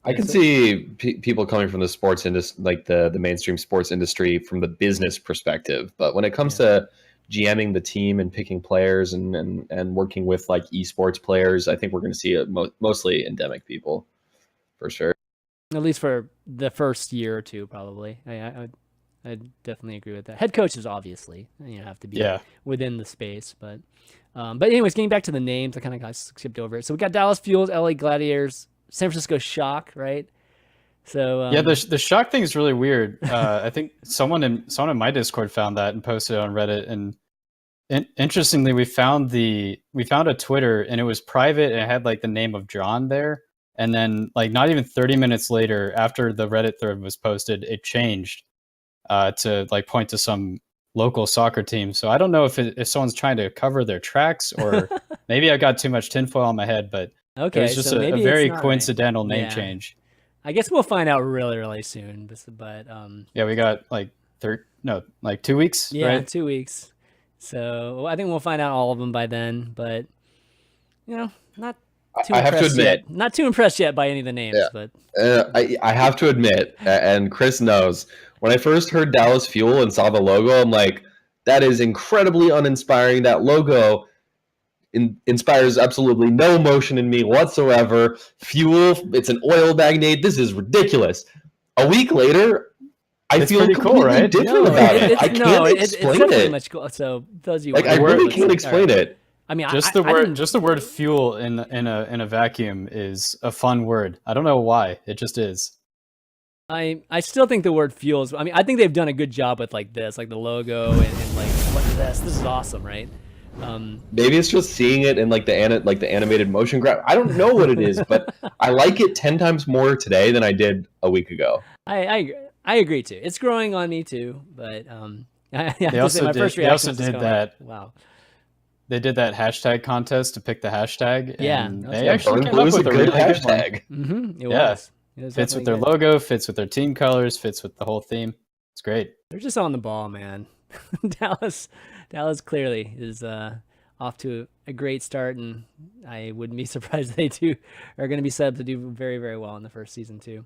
S2: I can see people coming from the sports industry, like the mainstream sports industry, from the business perspective. But when it comes to GMing the team and picking players and working with like esports players, I think we're going to see mostly endemic people, for sure.
S1: At least for the first year or two, probably. I definitely agree with that. Head coaches obviously have to be within the space, but anyways, getting back to the names, I kind of got skipped over it. So we got Dallas Fuels, LA Gladiators, San Francisco Shock, right? So
S3: the Shock thing is really weird. I think someone in my Discord found that and posted it on Reddit. And interestingly, we found a Twitter, and it was private, and it had like the name of John there. And then like not even 30 minutes later, after the Reddit thread was posted, it changed to like point to some local soccer team. So I don't know if someone's trying to cover their tracks, or maybe I got too much tinfoil on my head, but it was just a very coincidental name change. I
S1: guess we'll find out really, really soon. But
S3: we got like 2 weeks.
S1: Yeah,
S3: right?
S1: 2 weeks. So I think we'll find out all of them by then. But not too
S2: I have to admit,
S1: not too impressed yet by any of the names. But
S2: I have to admit, and Chris knows, when I first heard Dallas Fuel and saw the logo, I'm like, that is incredibly uninspiring. That logo inspires absolutely no emotion in me whatsoever. Fuel, it's an oil magnate. This is ridiculous. A week later, I feel completely cool, right? different about it. I can't explain it.
S1: Much cool. So those you
S2: like, I really can't explain it.
S1: I mean,
S3: just the word fuel in a vacuum is a fun word. I don't know why. It just is.
S1: I still think the word fuels. I mean, I think they've done a good job with like this, like the logo and like what is this? This is awesome, right?
S2: Maybe it's just seeing it in like the animated motion graph. I don't know what it is, but I like it 10 times more today than I did a week ago.
S1: I agree too. It's growing on me too, but
S3: they also did that.
S1: Wow.
S3: They did that hashtag contest to pick the hashtag.
S1: Yeah,
S3: and they actually came up with a
S2: good
S3: really
S2: hashtag.
S1: It was.
S3: Fits with their logo, fits with their team colors, fits with the whole theme. It's great.
S1: They're just on the ball, man. Dallas clearly is off to a great start, and I wouldn't be surprised they are going to be set up to do very, very well in the first season too.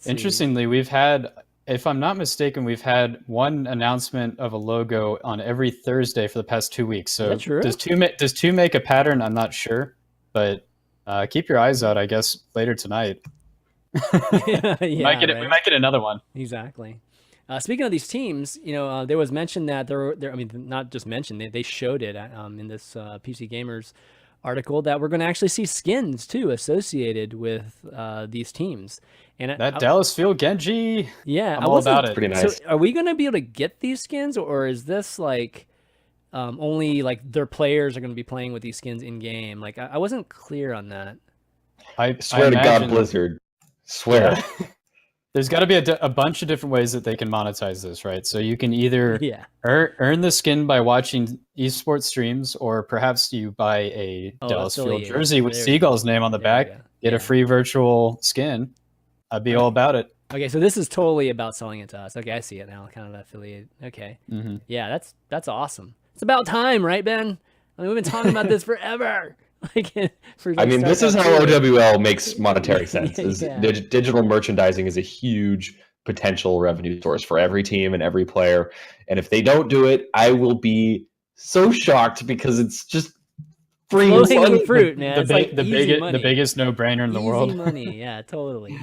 S3: Interestingly, we've had, if I'm not mistaken, we've had one announcement of a logo on every Thursday for the past 2 weeks. So
S1: is that true?
S3: Does two make a pattern? I'm not sure, but keep your eyes out, I guess, later tonight. We might get another one.
S1: Exactly. Speaking of these teams, there was mention that I mean, not just mentioned, they showed it in this PC Gamers article that we're going to actually see skins too associated with these teams. And
S3: that Dallas Field Genji,
S1: I'm
S3: all about it.
S2: Pretty nice.
S1: So are we going to be able to get these skins, or is this like only like their players are going to be playing with these skins in game? Like I wasn't clear on that.
S2: I swear to God, Blizzard, swear.
S3: There's got to be a bunch of different ways that they can monetize this, right? So you can either earn the skin by watching esports streams, or perhaps you buy a Dallas Field jersey with Seagull's name on the back, get a free virtual skin. I'd be all about it.
S1: Okay, so this is totally about selling it to us. Okay, I see it now. Kind of affiliate. Okay, yeah, that's awesome. It's about time, right, Ben? I mean, we've been talking about this forever.
S2: This is how OWL makes monetary sense. Digital merchandising is a huge potential revenue source for every team and every player. And if they don't do it, I will be so shocked, because it's just free
S1: fruit, man.
S3: The biggest no-brainer in the world.
S1: Easy money, yeah, totally.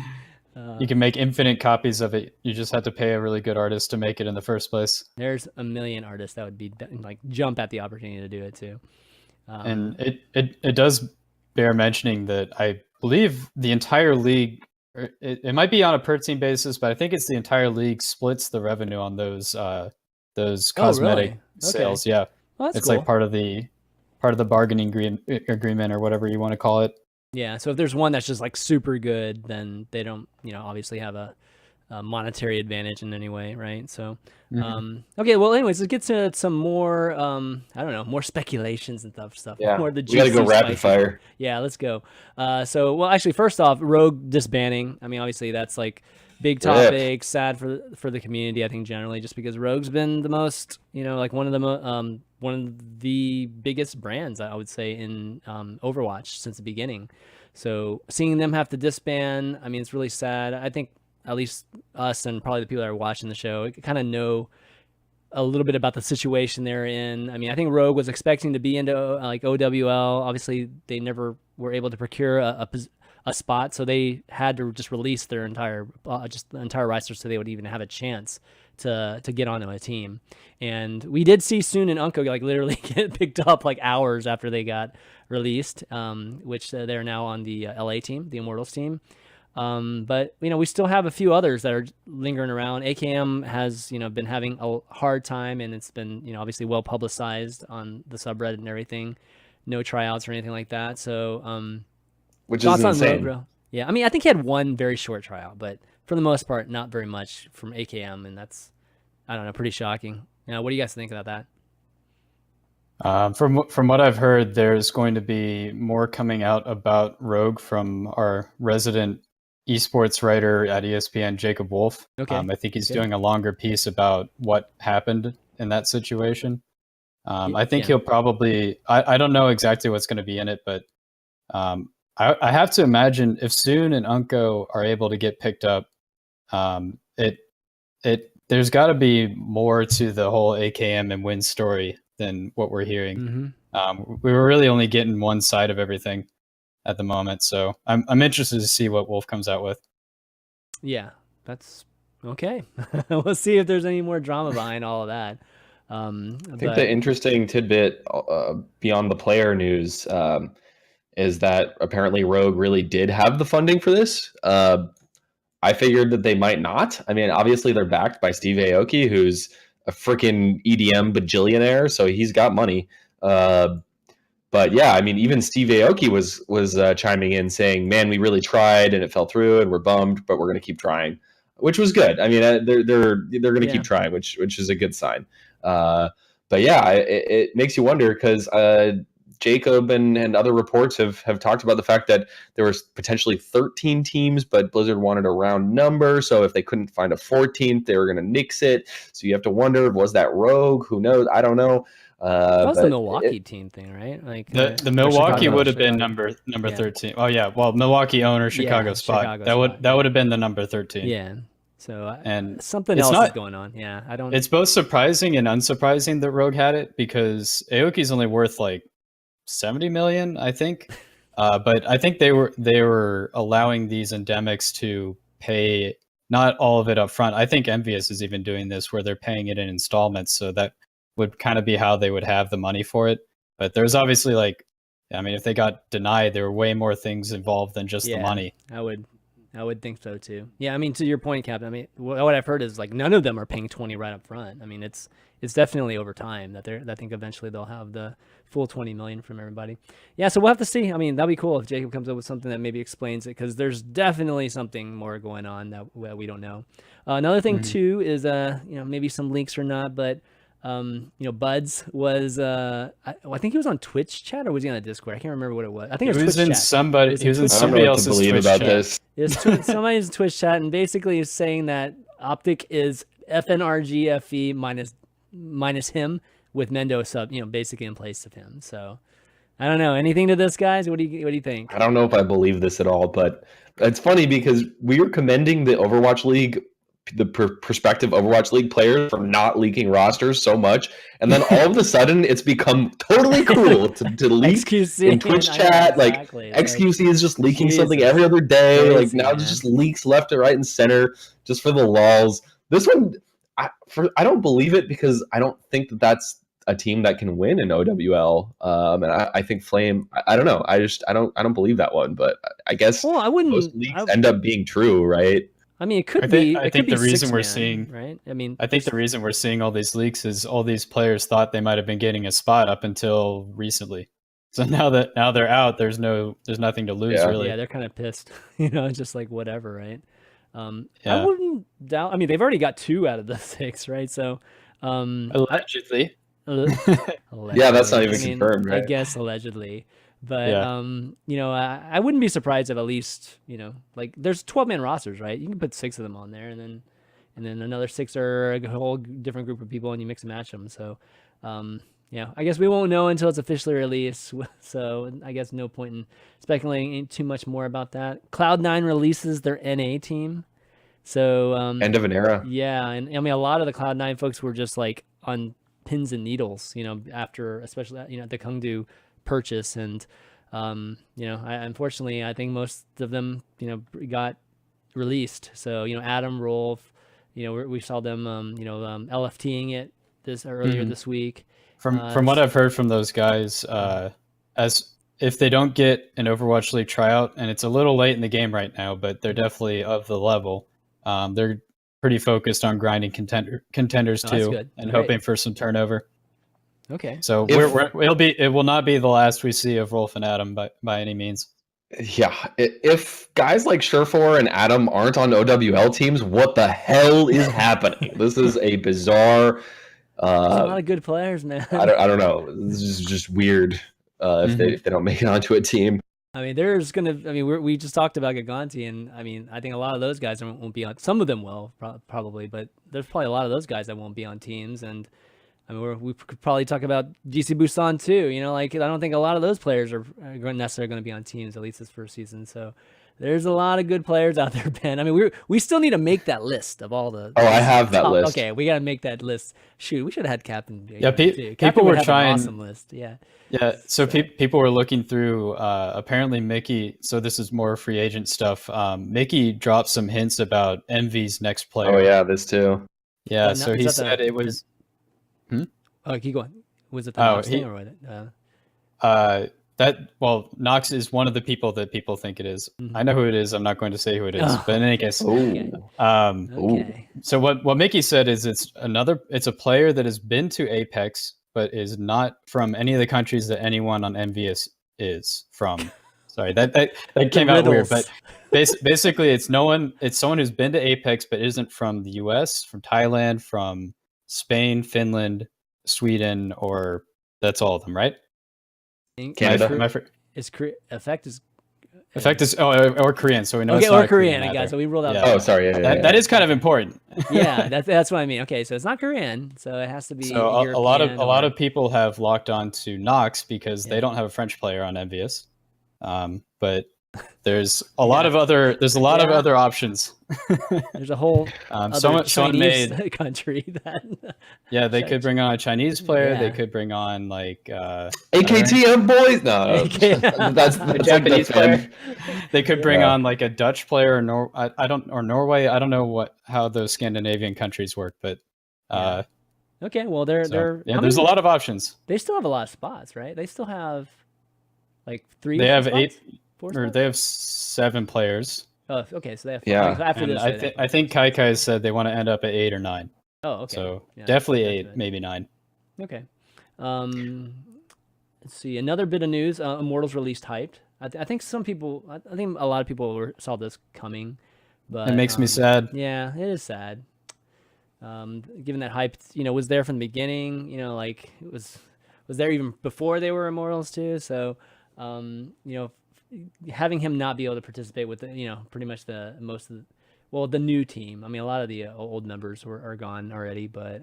S3: You can make infinite copies of it. You just have to pay a really good artist to make it in the first place.
S1: There's a million artists that would be like jump at the opportunity to do it too.
S3: And it does bear mentioning that I believe the entire league, it might be on a per team basis, but I think it's the entire league splits the revenue on those cosmetic sales. Yeah,
S1: well, that's
S3: it's
S1: cool.
S3: like part of the bargaining agreement or whatever you want to call it.
S1: Yeah, so if there's one that's just like super good, then they don't, obviously have a monetary advantage in any way, right? So, okay, well, anyways, let's get to some more, more speculations and stuff.
S2: Yeah,
S1: more
S2: we gotta go rapid fire.
S1: Yeah, let's go. Actually, first off, Rogue disbanding. I mean, obviously, that's like big topic, sad for the community, I think, generally, just because Rogue's been the most, like one of the biggest brands, I would say, in Overwatch since the beginning. So seeing them have to disband, I mean, it's really sad. I think at least us and probably the people that are watching the show kind of know a little bit about the situation they're in. I mean, I think Rogue was expecting to be into like OWL. Obviously, they never were able to procure a spot, so they had to just release their entire just the entire roster so they would even have a chance to get onto a team. And we did see Soon and Unko like literally get picked up like hours after they got released, which they're now on the LA team, the Immortals team. But we still have a few others that are lingering around. AKM has been having a hard time, and it's been obviously well publicized on the subreddit and everything. No tryouts or anything like that. So
S2: which is insane.
S1: Rogue, yeah, I mean, I think he had one very short tryout, but for the most part, not very much from AKM, and that's, I don't know, pretty shocking. What do you guys think about
S3: that? From what I've heard, there's going to be more coming out about Rogue from our resident esports writer at ESPN, Jacob Wolf.
S1: Okay.
S3: I think he's doing a longer piece about what happened in that situation. I think he'll probably, I don't know exactly what's going to be in it, but I have to imagine if Soon and Unko are able to get picked up, there's got to be more to the whole AKM and Win story than what we're hearing.
S1: Mm-hmm.
S3: We were really only getting one side of everything at the moment, so I'm interested to see what Wolf comes out with.
S1: Yeah, that's okay. We'll see if there's any more drama behind all of that.
S2: I think the interesting tidbit beyond the player news is that apparently Rogue really did have the funding for this. I figured that they might not. I mean, obviously they're backed by Steve Aoki, who's a freaking EDM bajillionaire, so he's got money. But yeah, I mean, even Steve Aoki was chiming in saying, "Man, we really tried and it fell through, and we're bummed, but we're going to keep trying," which was good. I mean, they're going to keep trying, which is a good sign. But yeah, it makes you wonder because Jacob and other reports have talked about the fact that there was potentially 13 teams, but Blizzard wanted a round number. So if they couldn't find a 14th, they were going to nix it. So you have to wonder, was that Rogue? Who knows? I don't know.
S1: That was the Milwaukee team thing, right? Like
S3: the Milwaukee would have been number 13. Oh yeah, well, Milwaukee owner Chicago spot. That would have been the number 13.
S1: Yeah. So
S3: and
S1: something else is going on. Yeah, I don't.
S3: It's both surprising and unsurprising that Rogue had it because Aoki's only worth like 70 million, I think. But I think they were allowing these endemics to pay not all of it up front. I think Envious is even doing this where they're paying it in installments, so that would kind of be how they would have the money for it. But there's obviously if they got denied, there were way more things involved than just the money.
S1: I would think so too. Yeah, I mean, to your point, Captain, I mean, what I've heard is like none of them are paying 20 right up front. I mean, it's definitely over time that I think eventually they'll have the full 20 million from everybody. Yeah, so we'll have to see. I mean, that'd be cool if Jacob comes up with something that maybe explains it, because there's definitely something more going on that we don't know. Another thing too is maybe some leaks or not, but Buds was I think he was on Twitch chat, or was he on the Discord? I can't remember what it was. I think it was Twitch chat.
S3: He was in somebody else's Twitch chat.
S1: Somebody's Twitch chat, and basically is saying that Optic is FNRGFE minus him, with Mendo sub, basically in place of him. So I don't know. Anything to this, guys? What do you think?
S2: I don't know if I believe this at all, but it's funny because we were commending the Overwatch League, the prospective Overwatch League players, for not leaking rosters so much, and then all of a sudden it's become totally cool to leak XQC, in Twitch chat. Exactly. Like XQC is just leaking something every other day. Crazy, like now there's just leaks left and right and center just for the lulz. This one, I don't believe it because I don't think that's a team that can win in OWL. And I think Flame, I don't know. I don't believe that one, but I guess most leaks end up being true, right?
S1: I mean, it could be.
S3: I think the reason we're seeing,
S1: right? I mean,
S3: I think the reason we're seeing all these leaks is all these players thought they might have been getting a spot up until recently. So now they're out, there's nothing to lose, really.
S1: Yeah, they're kind of pissed, just like whatever, right? I wouldn't doubt. I mean, they've already got 2 out of the 6, right? So,
S3: allegedly.
S2: Yeah, that's not even confirmed, right?
S1: I guess allegedly. But I wouldn't be surprised if at least like there's 12-man rosters, right? You can put 6 of them on there, and then another 6 are a whole different group of people, and you mix and match them. So I guess we won't know until it's officially released. So I guess no point in speculating too much more about that. Cloud9 releases their NA team. So
S2: end of an era.
S1: Yeah, and I mean a lot of the Cloud9 folks were just like on pins and needles, after especially the Kungdu purchase, and unfortunately I think most of them got released. So Adam, Rolf, we saw them LFTing it earlier this week.
S3: From what I've heard from those guys, as if they don't get an Overwatch League tryout, and it's a little late in the game right now, but they're definitely of the level. They're pretty focused on grinding contenders too, and hoping for some turnover.
S1: Okay.
S3: So it will not be the last we see of Rolf and Adam by any means.
S2: Yeah, if guys like Surefour and Adam aren't on OWL teams, what the hell is happening? This is a bizarre.
S1: There's a lot of good players, man.
S2: I don't know. This is just weird if they don't make it onto a team.
S1: I mean, we just talked about Giganttic, and I mean, I think a lot of those guys won't be on. Some of them will probably, but there's probably a lot of those guys that won't be on teams. And I mean, we could probably talk about GC Busan too. I don't think a lot of those players are necessarily going to be on teams, at least this first season. So there's a lot of good players out there, Ben. I mean, we still need to make that list of all the.
S2: Oh, I have that list.
S1: Okay, we got to make that list. Shoot, we should have had Captain.
S3: Yeah, people were trying.
S1: An awesome list. Yeah.
S3: Yeah, so people were looking through. Apparently, Mickey. So this is more free agent stuff. Mickey dropped some hints about Envy's next player.
S2: Oh yeah, this too.
S3: Yeah, so he said it was.
S1: Oh, keep going. Was it the Nox thing or what?
S3: Nox is one of the people that people think it is. I know who it is. I'm not going to say who it is, but in any case,
S1: okay.
S3: So what Mickey said is it's a player that has been to Apex, but is not from any of the countries that anyone on Envious is from. Sorry, that came out weird, but basically it's someone who's been to Apex but isn't from the US, from Thailand, from Spain, Finland, Sweden, or that's all of them, right?
S2: Canada.
S3: Effect is or Korean, so we know.
S1: Okay,
S3: it's not
S1: or Korean, I guess. So we ruled out.
S3: Yeah.
S2: Oh, sorry. Yeah,
S3: that is kind of important.
S1: Yeah, that's what I mean. Okay, so it's not Korean, so it has to be.
S3: So a lot of people have locked on to Nox because they don't have a French player on Envious, but there's a lot of other other options.
S1: There's a whole
S3: someone made
S1: country that.
S3: Yeah, they could bring on a Chinese player. Yeah. They could bring on like
S2: AKTM boys. No, that's the
S3: Japanese player. They could bring on like a Dutch player or Norway. I don't know how those Scandinavian countries work, but
S1: okay. Well, there's
S3: a lot of options.
S1: They still have a lot of spots, right? They still have like 3.
S3: They have
S1: spots?
S3: 8. Or they have 7 players.
S1: Oh, okay. So they have 5.
S2: Yeah.
S1: After this,
S3: I think Kai said they want to end up at 8 or 9.
S1: Oh, okay.
S3: So definitely 8, maybe 9.
S1: Okay. Let's see. Another bit of news. Immortals released hyped. I think a lot of people saw this coming, but
S3: it makes me sad.
S1: Yeah, it is sad. Given that hype, was there from the beginning. Like it was there even before they were Immortals too. So, having him not be able to participate with pretty much the new team. I mean, a lot of the old members are gone already, but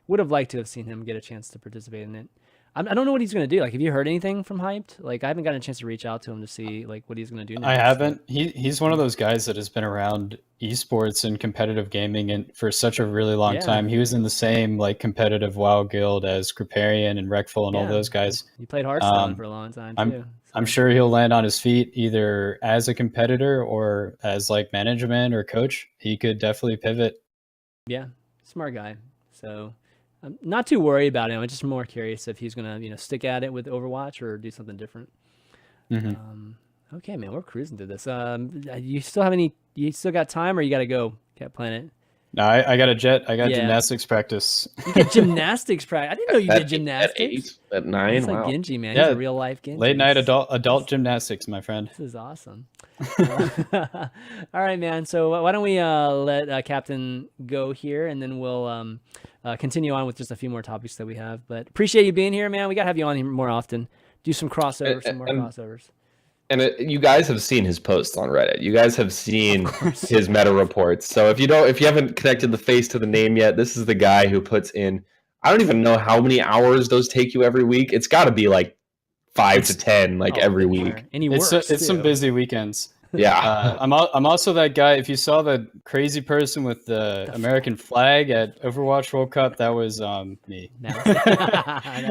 S1: would have liked to have seen him get a chance to participate in it. I don't know what he's going to do. Like, have you heard anything from Hyped? Like, I haven't gotten a chance to reach out to him to see like what he's going to do next.
S3: I haven't. He's one of those guys that has been around esports and competitive gaming and for such a really long time. He was in the same like competitive WoW guild as Kriparian and Rekful and all those guys.
S1: He played Hearthstone for a long time too.
S3: I'm sure he'll land on his feet either as a competitor or as like management or coach. He could definitely pivot.
S1: Yeah, smart guy. So I'm not too worried about him. I'm just more curious if he's gonna stick at it with Overwatch or do something different. Okay, man, we're cruising through this. You still got time, or you got to go, CaptainPlanet?
S3: No, I got a jet. I got gymnastics practice.
S1: You get gymnastics practice. I didn't know you did gymnastics.
S2: At 9?
S1: It's like Genji, man. He's a real life Genji.
S3: Late night adult gymnastics, my friend.
S1: This is awesome. All right, man. So why don't we let Captain go here, and then we'll continue on with just a few more topics that we have. But appreciate you being here, man. We got to have you on here more often. Do some crossovers, some more crossovers.
S2: And you guys have seen his posts on Reddit. You guys have seen his meta reports. So if you haven't connected the face to the name yet, this is the guy who puts in I don't even know how many hours those take you every week. It's got to be like 5 to 10 every week.
S1: And he
S3: it's
S1: works,
S3: some busy weekends.
S2: Yeah.
S3: I'm also that guy. If you saw the crazy person with the American flag at Overwatch World Cup, that was me.
S1: That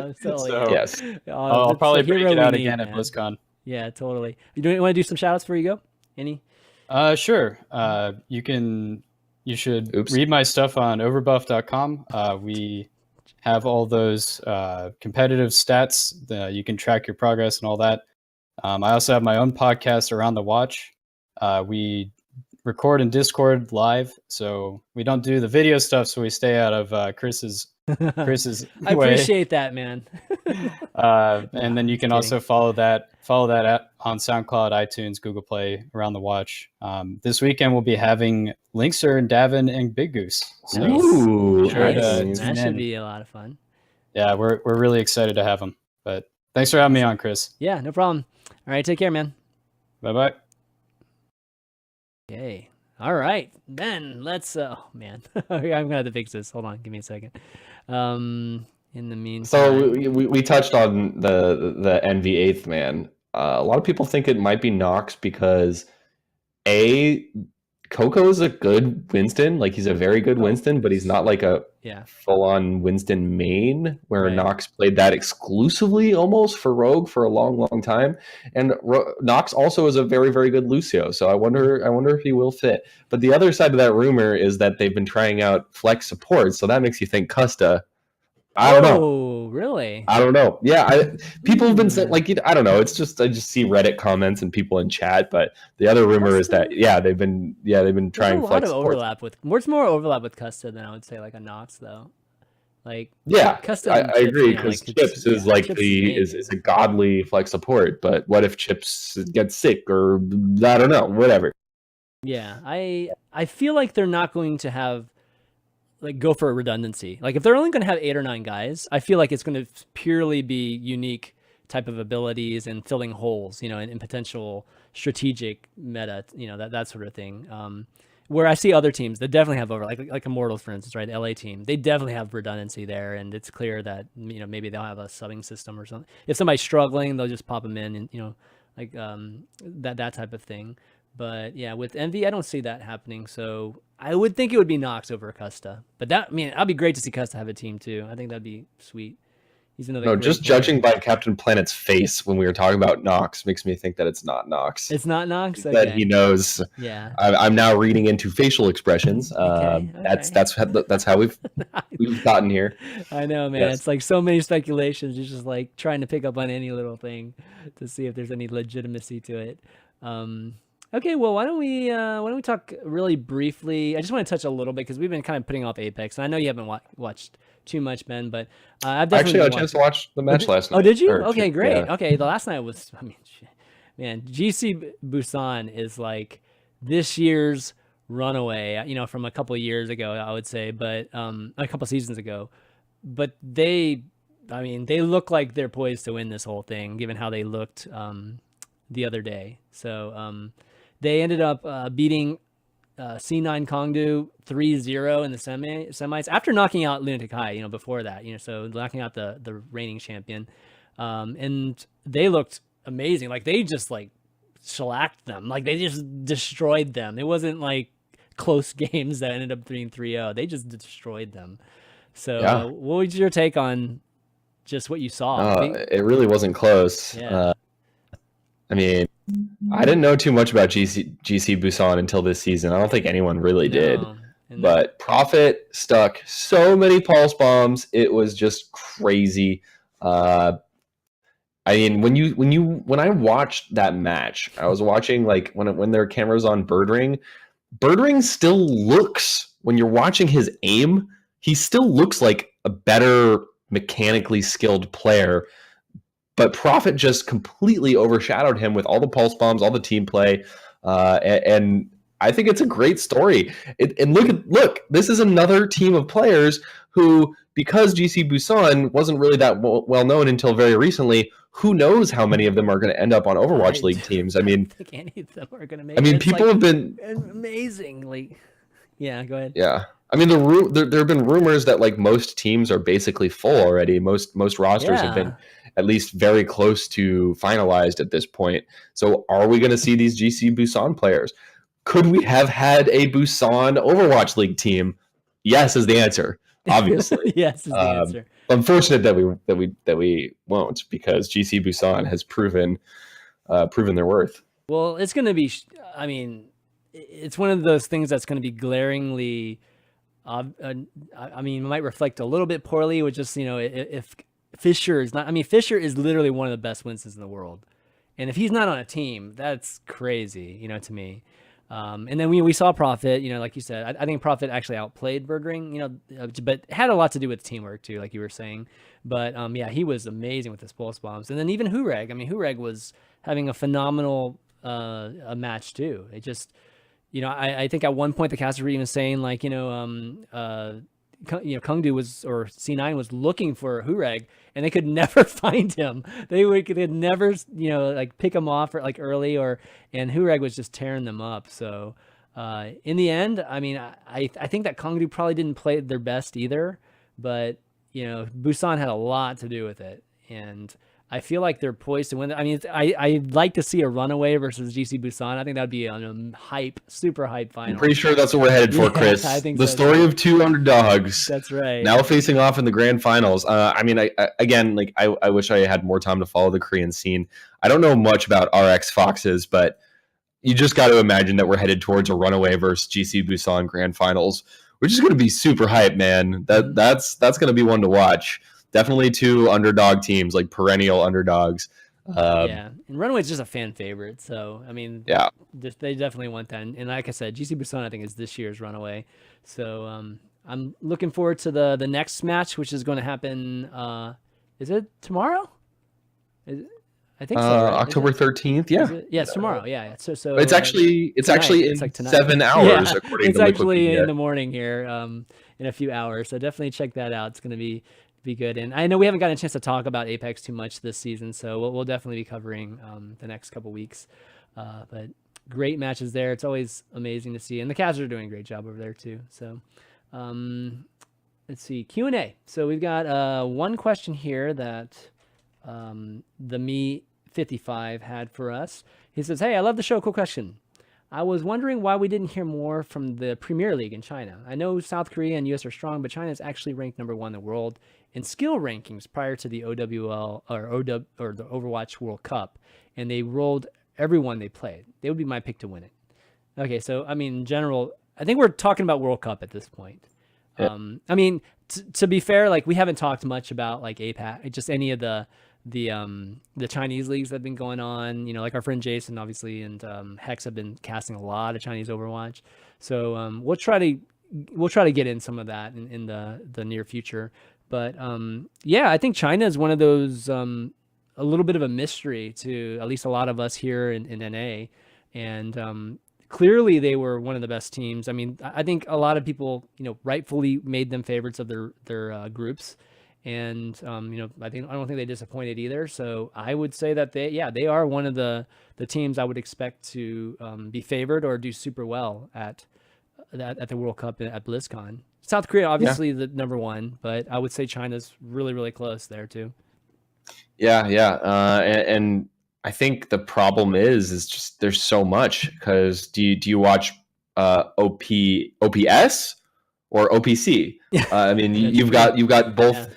S1: was totally
S3: So,
S2: yes.
S3: I'll probably break it out again at BlizzCon.
S1: Yeah, totally. You want to do some shout outs before you go? Any?
S3: Sure. You should read my stuff on overbuff.com. We have all those competitive stats. You can track your progress and all that. I also have my own podcast, Around the Watch. We record in Discord live, so we don't do the video stuff, so we stay out of Chris's
S1: I
S3: way.
S1: appreciate that, man.
S3: And then you can also follow that on SoundCloud, iTunes, Google Play, Around the Watch. This weekend we'll be having Linkser and Davin and Big Goose. So
S2: Ooh,
S1: that should be a lot of fun.
S3: Yeah, we're really excited to have them. But thanks for having me on, Chris.
S1: Yeah, no problem. All right, take care, man.
S3: Bye-bye.
S1: Yay. All right, then let's. Oh man, I'm gonna have to fix this. Hold on, give me a second. In the meantime,
S2: so we touched on the NV8th man. A lot of people think it might be Nox because Coco is a good Winston, like he's a very good Winston, but he's not like a full-on Winston main where Nox played that exclusively almost for Rogue for a long time. And Nox also is a very, very good Lucio, so I wonder if he will fit. But the other side of that rumor is that they've been trying out flex support, so that makes you think Custa. I don't know.
S1: Oh, really?
S2: I don't know. Yeah, people have been saying, like, I don't know. It's just I just see Reddit comments and people in chat. But the other rumor is that they've been trying flex.
S1: There's a lot of overlap with. There's more overlap with Custa than I would say like a Nox though. Like
S2: Custa. I agree because Chips is like is a godly flex support. But what if Chips gets sick or I don't know, whatever.
S1: Yeah, I feel like they're not going to have. Like go for a redundancy. Like if they're only going to have 8 or 9 guys, I feel like it's going to purely be unique type of abilities and filling holes, in potential strategic meta, that sort of thing. Where I see other teams that definitely have over like Immortals, for instance, right? The LA team, they definitely have redundancy there, and it's clear that maybe they'll have a subbing system or something. If somebody's struggling, they'll just pop them in, and like that type of thing. But yeah, with Envy, I don't see that happening. So I would think it would be Nox over Custa. But that'd be great to see Custa have a team too. I think that'd be sweet. He's another.
S2: No, just judging by Captain Planet's face when we were talking about Nox makes me think that it's not Nox.
S1: It's not Nox. Okay.
S2: That he knows.
S1: Yeah.
S2: I'm now reading into facial expressions.
S1: Okay.
S2: That's how we've gotten here.
S1: I know, man. Yes. It's like so many speculations. You're just like trying to pick up on any little thing to see if there's any legitimacy to it. Okay, well, why don't we talk really briefly? I just want to touch a little bit because we've been kind of putting off Apex, and I know you haven't watched too much, Ben, but I've definitely
S2: had a chance to watch the match last night.
S1: Oh, did you? Okay, great. Yeah. Okay, the last night was, man, GC Busan is like this year's runaway. From a couple of years ago, I would say, but a couple of seasons ago, but they look like they're poised to win this whole thing, given how they looked the other day. So. They ended up beating C9 Kongdu 3-0 in the semis after knocking out Lunatic High, before that, so knocking out the reigning champion. And they looked amazing. Like they just like shellacked them. Like they just destroyed them. It wasn't like close games that ended up being 3-0. They just destroyed them. So what was your take on just what you saw?
S2: It really wasn't close.
S1: Yeah.
S2: I didn't know too much about GC Busan until this season. I don't think anyone really did. But Prophet stuck so many pulse bombs. It was just crazy. When I watched that match, I was watching like when their camera's on Birdring. Birdring still looks, when you're watching his aim, he still looks like a better mechanically skilled player. But Prophet just completely overshadowed him with all the pulse bombs, all the team play, and I think it's a great story. And look, this is another team of players who, because GC Busan wasn't really that well known until very recently, who knows how many of them are going to end up on Overwatch League teams? I think
S1: any of them are going to make.
S2: People have been
S1: amazingly. Yeah, go ahead.
S2: Yeah. I mean, there have been rumors that like most teams are basically full already. Most rosters have been at least very close to finalized at this point. So are we going to see these GC Busan players? Could we have had a Busan Overwatch League team? Yes, is the answer. Obviously,
S1: yes is the answer.
S2: Unfortunate that we won't, because GC Busan has proven their worth.
S1: Well, it's going to be. I mean, it's one of those things that's going to be glaringly. I mean, it might reflect a little bit poorly with just, if Fisher is not. I mean, Fisher is literally one of the best winsons in the world, and if he's not on a team, that's crazy, to me. And then we saw Prophet, like you said, I think Prophet actually outplayed Birdring, but it had a lot to do with teamwork too, like you were saying. But yeah, he was amazing with his pulse bombs. And then even Hureg, I mean, Hureg was having a phenomenal a match too. It just, I think at one point the casters were even saying like, Kungdu was, or C9 was looking for Hureg, and they could never find him. They'd never, like pick him off or like early, and Hureg was just tearing them up. So in the end, I mean, I think that Kungdu probably didn't play their best either, but Busan had a lot to do with it, and I feel like they're poised to win. I mean, I'd like to see a runaway versus GC Busan. I think that'd be a super hype final.
S2: I'm pretty sure that's what we're headed for, Chris.
S1: I think
S2: the story of two underdogs.
S1: That's right.
S2: Now facing off in the grand finals. I mean, I wish I had more time to follow the Korean scene. I don't know much about RX Foxes, but you just got to imagine that we're headed towards a runaway versus GC Busan grand finals, which is going to be super hype, man. That's going to be one to watch. Definitely two underdog teams, like perennial underdogs.
S1: Yeah, and Runaway is just a fan favorite, so I mean,
S2: yeah,
S1: they definitely want that. And like I said, GC Busan I think is this year's Runaway, so I'm looking forward to the next match, which is going to happen. Is it tomorrow? I think so. Right?
S2: October 13th. Yeah,
S1: yeah, it's tomorrow. Yeah. So
S2: it's actually in like 7 hours.
S1: Yeah,
S2: according
S1: it's
S2: to
S1: actually in the morning here, in a few hours. So definitely check that out. It's going to be good. And I know we haven't gotten a chance to talk about Apex too much this season, so we'll definitely be covering the next couple weeks. But great matches there. It's always amazing to see, and the Cavs are doing a great job over there too. So let's see, Q&A. So we've got one question here that the Me55 had for us. He says, "Hey, I love the show. Cool question. I was wondering why we didn't hear more from the Premier League in China. I know South Korea and US are strong, but China is actually ranked #1 in the world in skill rankings prior to the OWL or the Overwatch World Cup, and they rolled everyone they played. They would be my pick to win it." Okay, so I mean, in general, I think we're talking about World Cup at this point. Yeah. I mean, to be fair, like we haven't talked much about like APAC, just any of the Chinese leagues that have been going on, like our friend Jason obviously and Hex have been casting a lot of Chinese Overwatch, so we'll try to get in some of that in the near future. But yeah, I think China is one of those a little bit of a mystery to at least a lot of us here in NA, and clearly they were one of the best teams. I mean, I think a lot of people rightfully made them favorites of their groups. And I don't think they disappointed either. So I would say that they are one of the teams I would expect to be favored or do super well at the World Cup at BlizzCon. South Korea obviously the #1, but I would say China's really, really close there too.
S2: Yeah. And I think the problem is just there's so much, because do you watch OPS or OPC? I mean, you've got both. Yeah.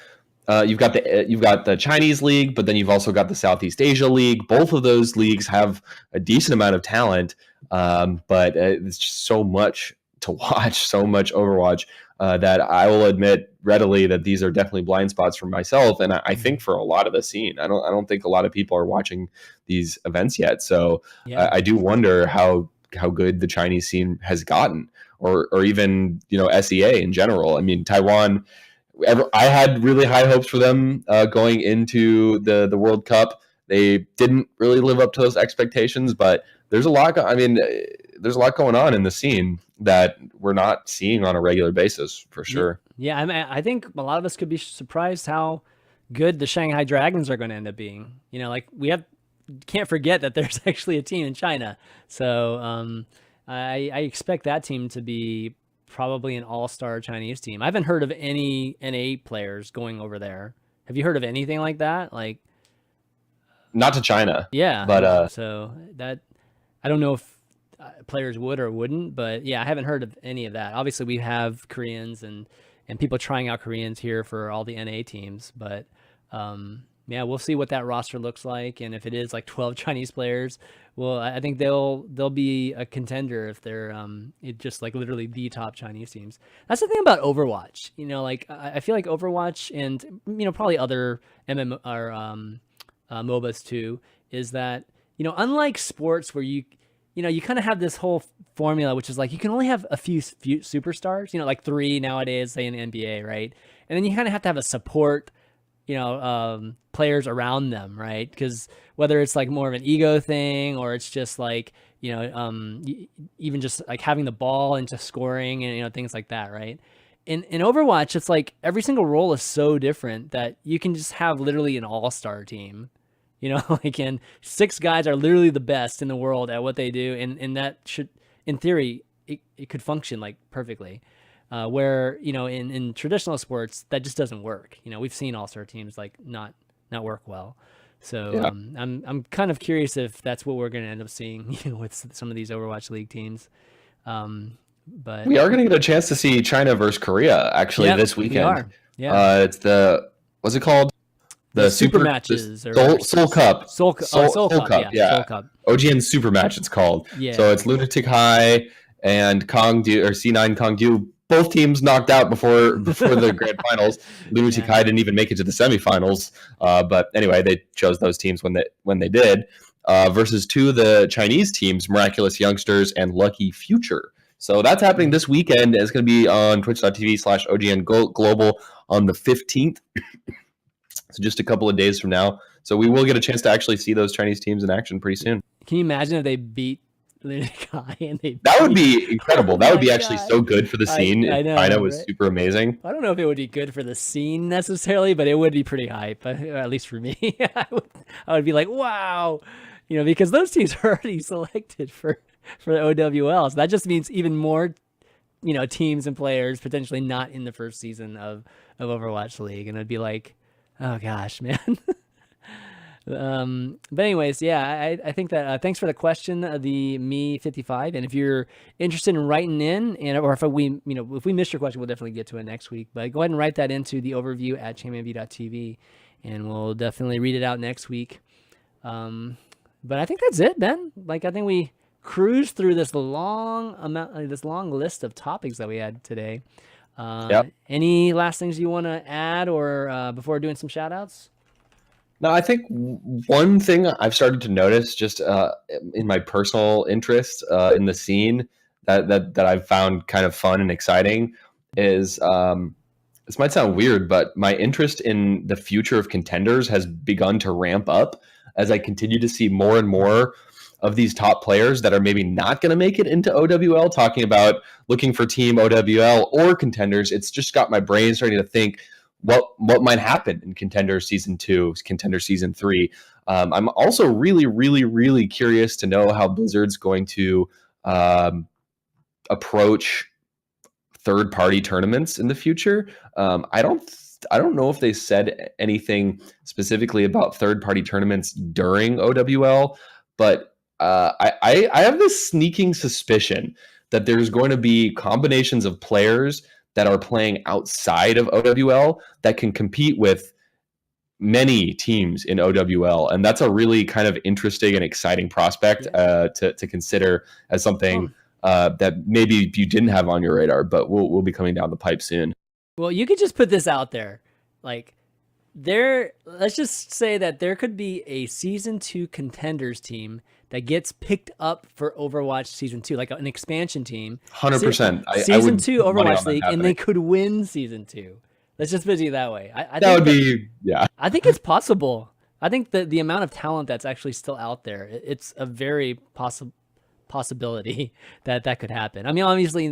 S2: You've got the Chinese league, but then you've also got the Southeast Asia league. Both of those leagues have a decent amount of talent, but it's just so much to watch, so much Overwatch, that I will admit readily that these are definitely blind spots for myself, and I think for a lot of the scene. I don't think a lot of people are watching these events yet. So yeah. I do wonder how good the Chinese scene has gotten, or even SEA in general. I mean, Taiwan. I had really high hopes for them going into the World Cup. They didn't really live up to those expectations, but there's a lot going on in the scene that we're not seeing on a regular basis, for sure.
S1: Yeah, I mean, I think a lot of us could be surprised how good the Shanghai Dragons are going to end up being. Like can't forget that there's actually a team in China. So I expect that team to be probably an all-star Chinese team. I haven't heard of any NA players going over there. Have you heard of anything like that? Like,
S2: not to China.
S1: Yeah,
S2: but
S1: so that I don't know if players would or wouldn't, but yeah, I haven't heard of any of that. Obviously, we have Koreans and people trying out Koreans here for all the NA teams, but yeah, we'll see what that roster looks like, and if it is like 12 Chinese players, well, I think they'll be a contender if they're just like literally the top Chinese teams. That's the thing about Overwatch, you know, like I feel like Overwatch and probably other MMO or MOBAs too, is that unlike sports where you kind of have this whole formula, which is like you can only have a few superstars, like 3 nowadays, say in the NBA, right? And then you kind of have to have a support, players around them, right? Because whether it's like more of an ego thing or it's just like, even just like having the ball and just scoring and, things like that, right? In Overwatch, it's like every single role is so different that you can just have literally an all-star team. Like, and 6 guys are literally the best in the world at what they do, and that should, in theory, it could function like perfectly. Where in traditional sports that just doesn't work. We've seen all-star teams like not work well. So yeah. I'm kind of curious if that's what we're going to end up seeing with some of these Overwatch League teams. But
S2: we are going to get a chance to see China versus Korea actually this weekend. We
S1: are. Yeah.
S2: It's what's it called?
S1: The super matches,
S2: Seoul Cup.
S1: Seoul Cup.
S2: Yeah.
S1: Seoul Cup.
S2: OGN Super Match, it's called.
S1: Yeah.
S2: So it's Lunatic High and Kongdu or C9 Kongdu. Both teams knocked out before the grand finals. Lunatic High didn't even make it to the semifinals. But anyway, they chose those teams when they did. Versus 2 of the Chinese teams, Miraculous Youngsters and Lucky Future. So that's happening this weekend. It's going to be on twitch.tv/OGN Global on the 15th. So just a couple of days from now. So we will get a chance to actually see those Chinese teams in action pretty soon.
S1: Can you imagine if they beat Lunatic High and
S2: that would be incredible. That would be actually so good for the scene.
S1: I know,
S2: China was super amazing.
S1: I don't know if it would be good for the scene necessarily, but it would be pretty hype. At least for me, I would be like, wow, because those teams are already selected for the OWL. So that just means even more, teams and players potentially not in the first season of Overwatch League, and it'd be like, oh gosh, man. But anyways, yeah, I think that thanks for the question, the Me55. And if you're interested in writing in, or if we missed your question, we'll definitely get to it next week. But go ahead and write that into the overview at ChanManV.tv, and we'll definitely read it out next week. But I think that's it, Ben. Like, I think we cruised through this long list of topics that we had today. Any last things you want to add, or before doing some shout outs?
S2: No, I think one thing I've started to notice just in my personal interest in the scene that I've found kind of fun and exciting is this might sound weird, but my interest in the future of contenders has begun to ramp up as I continue to see more and more of these top players that are maybe not going to make it into OWL talking about looking for team OWL or contenders. It's just got my brain starting to think what might happen in Contender Season 2, Contender Season 3. I'm also really, really, really curious to know how Blizzard's going to approach third-party tournaments in the future. I don't know if they said anything specifically about third-party tournaments during OWL, but I have this sneaking suspicion that there's going to be combinations of players that are playing outside of OWL that can compete with many teams in OWL. And that's a really kind of interesting and exciting prospect to consider as something that maybe you didn't have on your radar, but will be coming down the pipe soon.
S1: Well, you could just put this out there. Like, let's just say that there could be a Season 2 Contenders team that gets picked up for Overwatch Season 2, like an expansion team.
S2: 100%.
S1: Season 2 Overwatch League, and they could win Season 2. Let's just put it that way. I think it's possible. I think that the amount of talent that's actually still out there, it's a very possibility that could happen. I mean, obviously,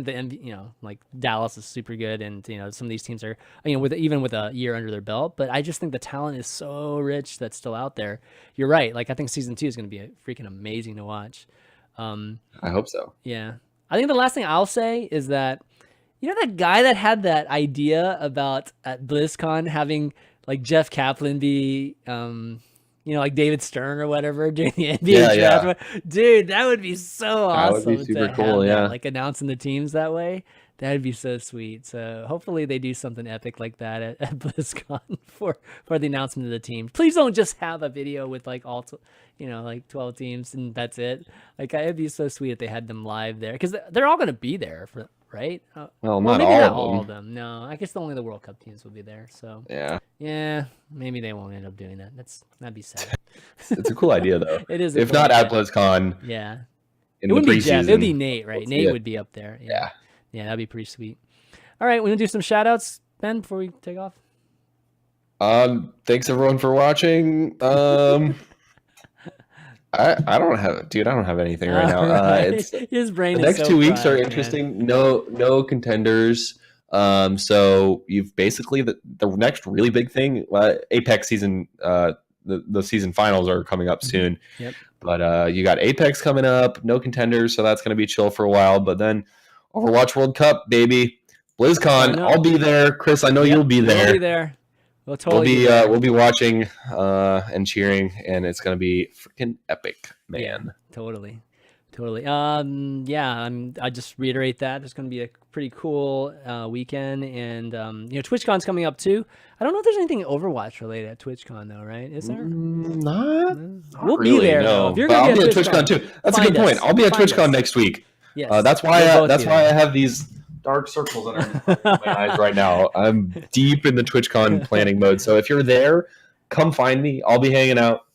S1: like Dallas is super good, and some of these teams are, even with a year under their belt. But I just think the talent is so rich that's still out there. You're right. Like, I think Season 2 is going to be freaking amazing to watch.
S2: I hope so.
S1: Yeah, I think the last thing I'll say is that You know that guy that had that idea about at BlizzCon having like Jeff Kaplan be, like David Stern or whatever during the NBA draft? Yeah. Dude, that would be so awesome. That would be super cool, yeah. Like announcing the teams that way. That'd be so sweet. So hopefully they do something epic like that at BlizzCon for the announcement of the team. Please don't just have a video with like all, like 12 teams and that's it. Like it'd be so sweet if they had them live there because they're all going to be there for, right?
S2: Well, maybe not all
S1: of them. No, I guess only the World Cup teams will be there. So yeah, maybe they won't end up doing that. That'd be sad.
S2: It's a cool idea though.
S1: It is.
S2: If not at BlizzCon,
S1: it wouldn't be Jeff. It would be Nate, right? Nate would be up there. Yeah, that'd be pretty sweet. All right, we're gonna do some shout outs, Ben, before we take off.
S2: Thanks everyone for watching. I don't have anything right now. It's
S1: his brain.
S2: The next 2 weeks are interesting. Man. No contenders. So you've basically the next really big thing. Apex season. The season finals are coming up soon.
S1: Yep.
S2: But you got Apex coming up. No contenders, so that's gonna be chill for a while. But then Overwatch World Cup, baby. BlizzCon, I'll be there. Chris, I know you'll be there.
S1: We'll be there. We'll totally
S2: we'll be watching and cheering, and it's gonna be freaking epic, man.
S1: Yeah, totally. I just reiterate that there's gonna be a pretty cool weekend, and TwitchCon's coming up too. I don't know if there's anything Overwatch related at TwitchCon though, right? Is there?
S2: Not
S1: we'll
S2: really,
S1: be there.
S2: No.
S1: If you're gonna
S2: I'll be at TwitchCon too. That's a good point. I'll be at TwitchCon next week.
S1: Yes,
S2: that's why I have these dark circles under my eyes right now. I'm deep in the TwitchCon planning mode. So if you're there, come find me. I'll be hanging out.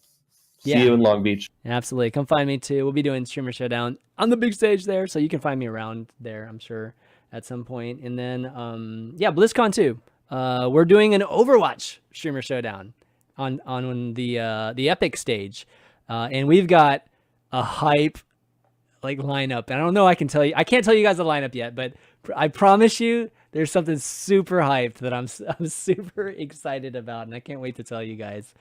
S2: See you in Long Beach.
S1: Absolutely. Come find me too. We'll be doing Streamer Showdown on the big stage there. So you can find me around there, I'm sure, at some point. And then, BlizzCon too. We're doing an Overwatch Streamer Showdown on the Epic stage. And we've got a hype lineup. And I don't know, I can't tell you guys the lineup yet, but I promise you there's something super hyped that I'm super excited about, and I can't wait to tell you guys.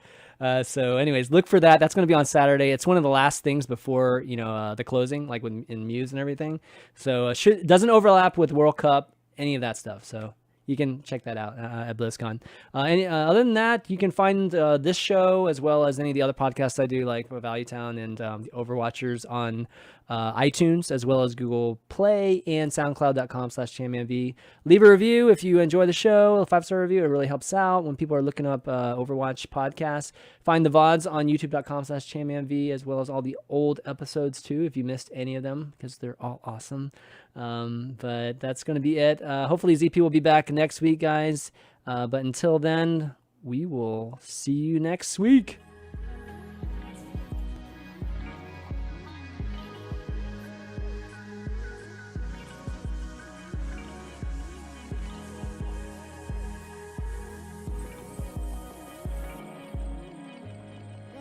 S1: So anyways, look for that. That's going to be on Saturday. It's one of the last things before the closing, like in Muse and everything. So doesn't overlap with World Cup, any of that stuff. So you can check that out at BlizzCon. Other than that, you can find this show as well as any of the other podcasts I do, like Value Town and the Overwatchers, on iTunes as well as Google Play and SoundCloud.com/ChanManV. Leave a review if you enjoy the show. A 5-star review, it really helps out when people are looking up Overwatch podcasts. Find the VODs on YouTube.com/ChanManV as well as all the old episodes too if you missed any of them, because they're all awesome. But that's going to be it. Hopefully ZP will be back next week, guys. But until then, we will see you next week.